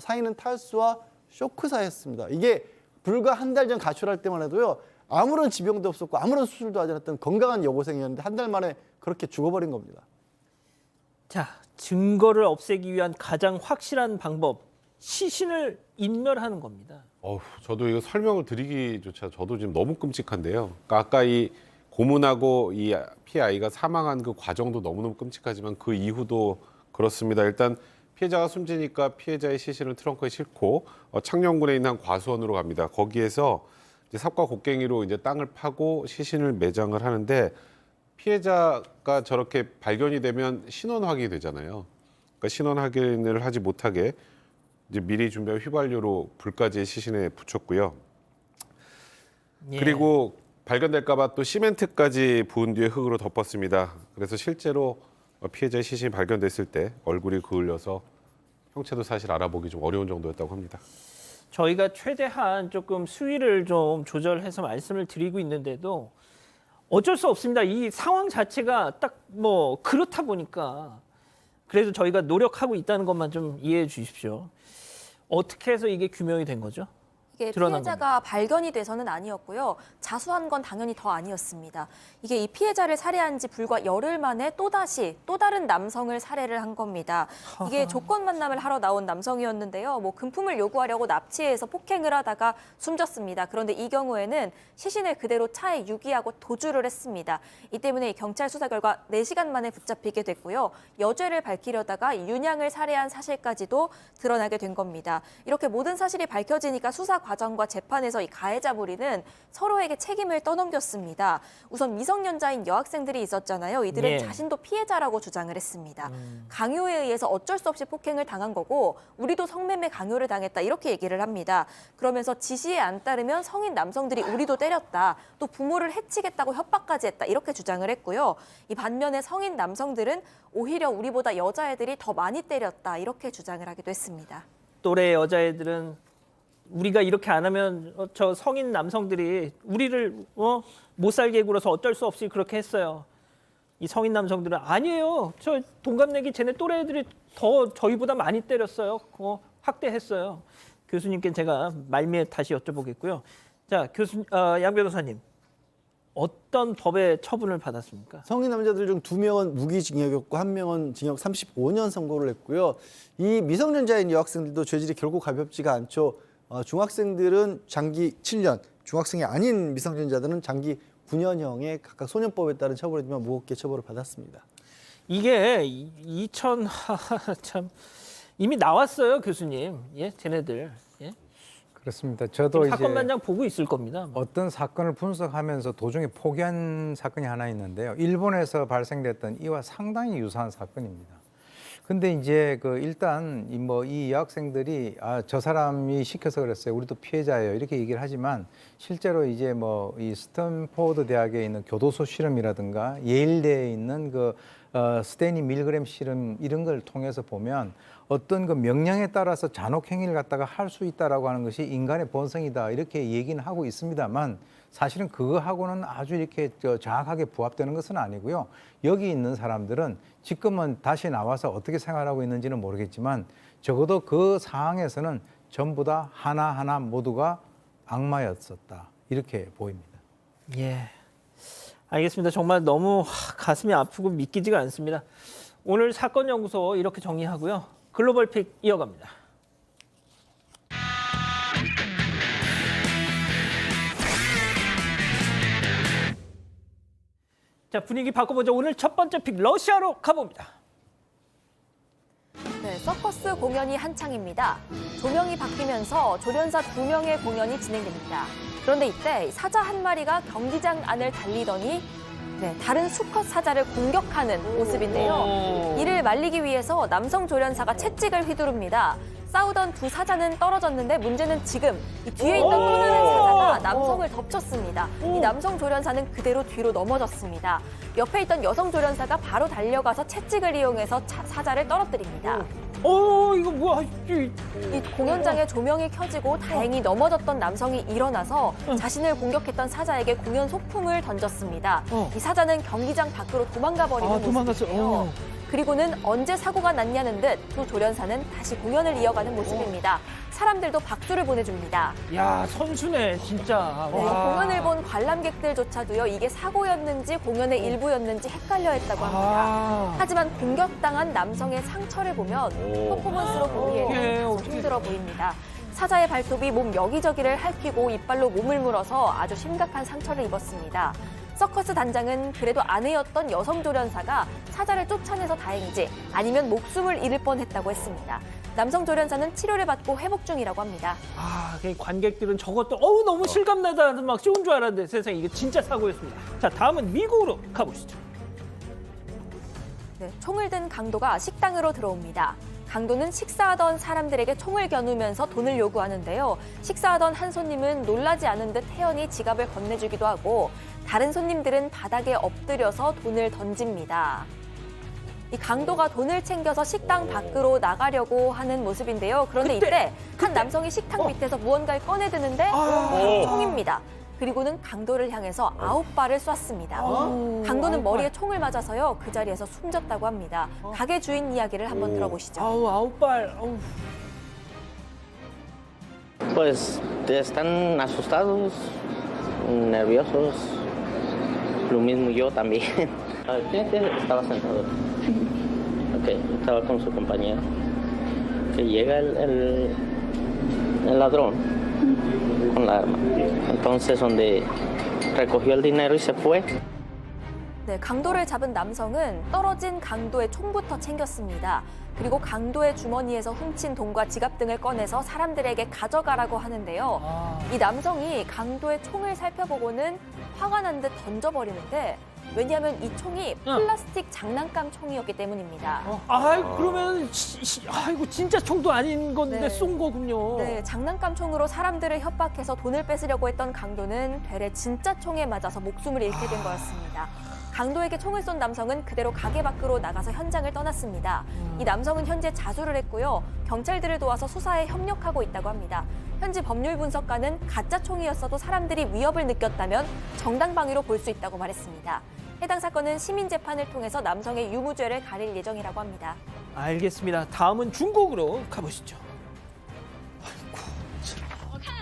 사인은 탈수와 쇼크사였습니다. 이게 불과 한 달 전 가출할 때만 해도요. 아무런 지병도 없었고 아무런 수술도 하지 않았던 건강한 여고생이었는데 한 달 만에 그렇게 죽어버린 겁니다. 자, 증거를 없애기 위한 가장 확실한 방법, 시신을 인멸하는 겁니다. 저도 이거 설명을 드리기조차 저도 지금 너무 끔찍한데요. 그러니까 아까 이 고문하고 이 피해 아이가 사망한 그 과정도 너무너무 끔찍하지만 그 이후도 그렇습니다. 일단 피해자가 숨지니까 피해자의 시신을 트렁크에 싣고 창녕군에 있는 한 과수원으로 갑니다. 거기에서 이제 삽과 곡괭이로 이제 땅을 파고 시신을 매장을 하는데 피해자가 저렇게 발견이 되면 신원 확인이 되잖아요. 그러니까 신원 확인을 하지 못하게 이제 미리 준비한 휘발유로 불까지 시신에 붙였고요. 예. 그리고 발견될까봐 또 시멘트까지 부은 뒤에 흙으로 덮었습니다. 그래서 실제로 피해자의 시신이 발견됐을 때 얼굴이 그을려서 형체도 사실 알아보기 좀 어려운 정도였다고 합니다. 저희가 최대한 조금 수위를 좀 조절해서 말씀을 드리고 있는데도 어쩔 수 없습니다. 이 상황 자체가 딱 뭐 그렇다 보니까 그래도 저희가 노력하고 있다는 것만 좀 이해해 주십시오. 어떻게 해서 이게 규명이 된 거죠? 이게 드러난 피해자가 발견이 돼서는 아니었고요. 자수한 건 당연히 더 아니었습니다. 이게 이 피해자를 살해한 지 불과 열흘 만에 또 다른 남성을 살해를 한 겁니다. 이게 조건 만남을 하러 나온 남성이었는데요. 뭐 금품을 요구하려고 납치해서 폭행을 하다가 숨졌습니다. 그런데 이 경우에는 시신을 그대로 차에 유기하고 도주를 했습니다. 이 때문에 경찰 수사 결과 4시간 만에 붙잡히게 됐고요. 여죄를 밝히려다가 윤양을 살해한 사실까지도 드러나게 된 겁니다. 이렇게 모든 사실이 밝혀지니까 수사 과정과 재판에서 이 가해자 무리는 서로에게 책임을 떠넘겼습니다. 우선 미성년자인 여학생들이 있었잖아요. 이들은 예. 자신도 피해자라고 주장을 했습니다. 강요에 의해서 어쩔 수 없이 폭행을 당한 거고 우리도 성매매 강요를 당했다 이렇게 얘기를 합니다. 그러면서 지시에 안 따르면 성인 남성들이 우리도 때렸다. 또 부모를 해치겠다고 협박까지 했다 이렇게 주장을 했고요. 이 반면에 성인 남성들은 오히려 우리보다 여자애들이 더 많이 때렸다 이렇게 주장을 하기도 했습니다. 또래 여자애들은 우리가 이렇게 안 하면 저 성인 남성들이 우리를 못 살게 굴어서 어쩔 수 없이 그렇게 했어요. 이 성인 남성들은 아니에요. 저 동갑내기 쟤네 또래 애들이 더 저희보다 많이 때렸어요. 학대했어요. 교수님께 제가 말미에 다시 여쭤보겠고요. 자, 양 변호사님. 어떤 법의 처분을 받았습니까? 성인 남자들 중 2명은 무기징역이었고 1명은 징역 35년 선고를 했고요. 이 미성년자인 여학생들도 죄질이 결코 가볍지가 않죠. 중학생들은 장기 7년, 중학생이 아닌 미성년자들은 장기 9년형의 각각 소년법에 따른 처벌이지만 무겁게 처벌을 받았습니다. 이게 참 이미 나왔어요, 교수님. 예, 쟤네들. 예? 그렇습니다. 저도 이제 사건반장 보고 있을 겁니다. 어떤 사건을 분석하면서 도중에 포기한 사건이 하나 있는데요. 일본에서 발생됐던 이와 상당히 유사한 사건입니다. 근데 이제 일단 이 여학생들이 저 사람이 시켜서 그랬어요. 우리도 피해자예요. 이렇게 얘기를 하지만 실제로 이제 이 스탠포드 대학에 있는 교도소 실험이라든가 예일대에 있는 스테니 밀그램 실험 이런 걸 통해서 보면 어떤 명령에 따라서 잔혹 행위를 갖다가 할 수 있다라고 하는 것이 인간의 본성이다 이렇게 얘기는 하고 있습니다만 사실은 그거하고는 아주 이렇게 정확하게 부합되는 것은 아니고요. 여기 있는 사람들은 지금은 다시 나와서 어떻게 생활하고 있는지는 모르겠지만 적어도 그 상황에서는 전부 다 하나하나 모두가 악마였었다. 이렇게 보입니다. 예, 알겠습니다. 정말 너무 가슴이 아프고 믿기지가 않습니다. 오늘 사건연구소 이렇게 정리하고요. 글로벌픽 이어갑니다. 자, 분위기 바꿔보죠. 오늘 첫 번째 픽 러시아로 가봅니다. 네, 서커스 공연이 한창입니다. 조명이 바뀌면서 조련사 2명의 공연이 진행됩니다. 그런데 이때 사자 한 마리가 경기장 안을 달리더니 다른 수컷 사자를 공격하는 모습인데요. 이를 말리기 위해서 남성 조련사가 채찍을 휘두릅니다. 싸우던 두 사자는 떨어졌는데 문제는 지금 이 뒤에 있던 또 다른 사자가 남성을 덮쳤습니다. 이 남성 조련사는 그대로 뒤로 넘어졌습니다. 옆에 있던 여성 조련사가 바로 달려가서 채찍을 이용해서 사자를 떨어뜨립니다. 이거 뭐야? 이 공연장에 조명이 켜지고 다행히 넘어졌던 남성이 일어나서 자신을 공격했던 사자에게 공연 소품을 던졌습니다. 이 사자는 경기장 밖으로 도망가 버리는 모습이에요. 그리고는 언제 사고가 났냐는 듯 두 조련사는 다시 공연을 이어가는 모습입니다. 사람들도 박수를 보내줍니다. 야, 선수네, 진짜. 네, 공연을 본 관람객들조차도요, 이게 사고였는지 공연의 일부였는지 헷갈려 했다고 합니다. 하지만 공격당한 남성의 상처를 보면 퍼포먼스로 보기에는 좀 힘들어 보입니다. 사자의 발톱이 몸 여기저기를 핥히고 이빨로 몸을 물어서 아주 심각한 상처를 입었습니다. 서커스 단장은 그래도 아내였던 여성 조련사가 사자를 쫓아내서 다행이지 아니면 목숨을 잃을 뻔했다고 했습니다. 남성 조련사는 치료를 받고 회복 중이라고 합니다. 관객들은 저것도 너무 실감나다 막 쏘는 줄 알았는데 세상에 이게 진짜 사고였습니다. 자, 다음은 미국으로 가보시죠. 네, 총을 든 강도가 식당으로 들어옵니다. 강도는 식사하던 사람들에게 총을 겨누면서 돈을 요구하는데요. 식사하던 한 손님은 놀라지 않은 듯 태연히 지갑을 건네주기도 하고 다른 손님들은 바닥에 엎드려서 돈을 던집니다. 이 강도가 돈을 챙겨서 식당 밖으로 나가려고 하는 모습인데요. 그런데 이때 한 남성이 식탁 밑에서 무언가를 꺼내드는데 총입니다. 그리고는 강도를 향해서 9발을 쐈습니다. 강도는 머리에 총을 맞아서요. 그 자리에서 숨졌다고 합니다. 가게 주인 이야기를 한번 들어보시죠. 9발. Pues están asustados, nerviosos, lo mismo yo también. El cliente estaba sentado. Okay, estaba con su compañero. Que llega el ladrón con la arma. Entonces donde recogió el dinero y se fue. 네, 강도를 잡은 남성은 떨어진 강도의 총부터 챙겼습니다. 그리고 강도의 주머니에서 훔친 돈과 지갑 등을 꺼내서 사람들에게 가져가라고 하는데요. 이 남성이 강도의 총을 살펴보고는 화가 난 듯 던져버리는데 왜냐하면 이 총이 플라스틱 장난감 총이었기 때문입니다. 그러면 아이고 진짜 총도 아닌 건데 네. 쏜 거군요. 네, 장난감 총으로 사람들을 협박해서 돈을 뺏으려고 했던 강도는 되레 진짜 총에 맞아서 목숨을 잃게 된 거였습니다. 강도에게 총을 쏜 남성은 그대로 가게 밖으로 나가서 현장을 떠났습니다. 이 남성은 현재 자수를 했고요. 경찰들을 도와서 수사에 협력하고 있다고 합니다. 현지 법률 분석가는 가짜 총이었어도 사람들이 위협을 느꼈다면 정당방위로 볼 수 있다고 말했습니다. 해당 사건은 시민 재판을 통해서 남성의 유무죄를 가릴 예정이라고 합니다. 알겠습니다. 다음은 중국으로 가보시죠.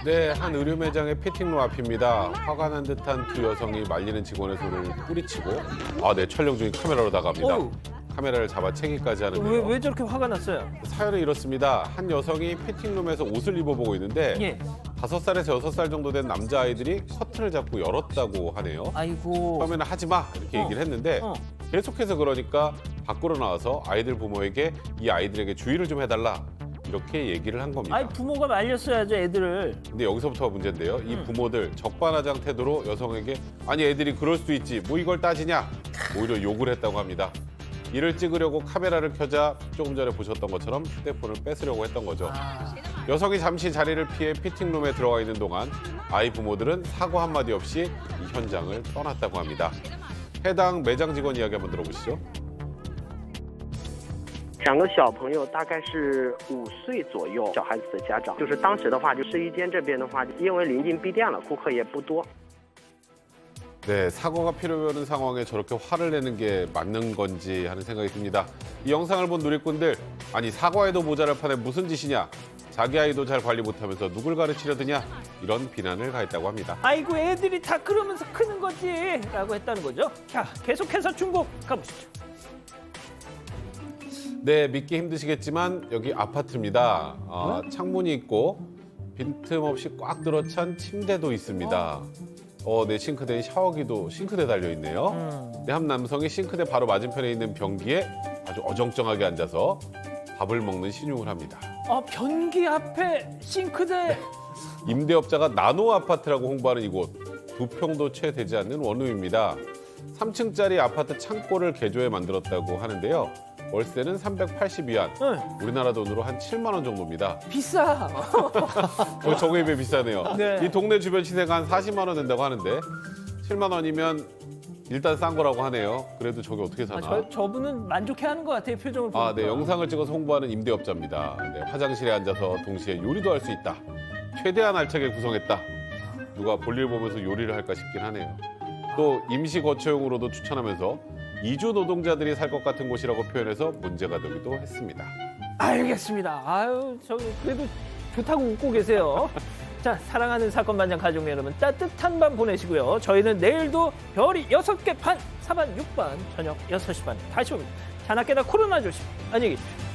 네, 한 의류 매장의 피팅룸 앞입니다. 화가 난 듯한 두 여성이 말리는 직원의 손을 뿌리치고 네, 촬영 중인 카메라로 나갑니다. 카메라를 잡아채기까지 하는데요. 왜 저렇게 화가 났어요? 사연은 이렇습니다. 한 여성이 피팅룸에서 옷을 입어보고 있는데 5살에서 6살 정도 된 남자아이들이 커튼을 잡고 열었다고 하네요. 아이고. 처음에는 하지 마 이렇게 얘기를 했는데 계속해서 그러니까 밖으로 나와서 아이들 부모에게 이 아이들에게 주의를 좀 해달라. 이렇게 얘기를 한 겁니다. 부모가 말렸어야죠, 애들을. 근데 여기서부터가 문제인데요. 이 부모들 적반하장 태도로 여성에게 아니 애들이 그럴 수 있지 뭐 이걸 따지냐 오히려 욕을 했다고 합니다. 이를 찍으려고 카메라를 켜자 조금 전에 보셨던 것처럼 휴대폰을 뺏으려고 했던 거죠. 여성이 잠시 자리를 피해 피팅룸에 들어가 있는 동안 아이 부모들은 사과 한마디 없이 이 현장을 떠났다고 합니다. 해당 매장 직원 이야기 한번 들어보시죠. 2个小朋友大概是5岁左右，小孩子的家长，就是当时的话，就试衣间这边的话，因为临近闭店了，顾客也不多。 네, 사과가 필요한 상황에 저렇게 화를 내는 게 맞는 건지 하는 생각이 듭니다. 이 영상을 본 누리꾼들, 아니 사과에도 모자랄 판에 무슨 짓이냐? 자기 아이도 잘 관리 못하면서 누굴 가르치려 드냐? 이런 비난을 가했다고 합니다. 아이고 애들이 다 그러면서 크는 거지 라고 했다는 거죠. 자, 계속해서 중국 가보시죠. 네, 믿기 힘드시겠지만 여기 아파트입니다. 창문이 있고 빈틈없이 꽉 들어찬 침대도 있습니다. 네, 싱크대에 샤워기도 싱크대 달려있네요. 네, 한 남성이 싱크대 바로 맞은편에 있는 변기에 아주 어정쩡하게 앉아서 밥을 먹는 신용을 합니다. 변기 앞에 싱크대. 임대업자가 나노 아파트라고 홍보하는 이곳. 2평도 채 되지 않는 원룸입니다. 3층짜리 아파트 창고를 개조해 만들었다고 하는데요. 월세는 380위안, 우리나라 돈으로 한 7만 원 정도입니다. 비싸. 저거에 비해 비싸네요. 네. 이 동네 주변 시세가 한 40만 원 된다고 하는데 7만 원이면 일단 싼 거라고 하네요. 그래도 저게 어떻게 사나? 저분은 만족해하는 것 같아요, 표정을 보니까. 네, 영상을 찍어서 홍보하는 임대업자입니다. 네, 화장실에 앉아서 동시에 요리도 할 수 있다. 최대한 알차게 구성했다. 누가 볼일 보면서 요리를 할까 싶긴 하네요. 또 임시 거처용으로도 추천하면서 이주 노동자들이 살 것 같은 곳이라고 표현해서 문제가 되기도 했습니다. 알겠습니다. 아유, 그래도 좋다고 웃고 계세요. 자, 사랑하는 사건반장 가족 여러분, 따뜻한 밤 보내시고요. 저희는 내일도 별이 6개 반, 4반, 6반, 저녁 6시 반 다시 옵니다. 자나깨나 코로나 조심. 안녕히 계십시오.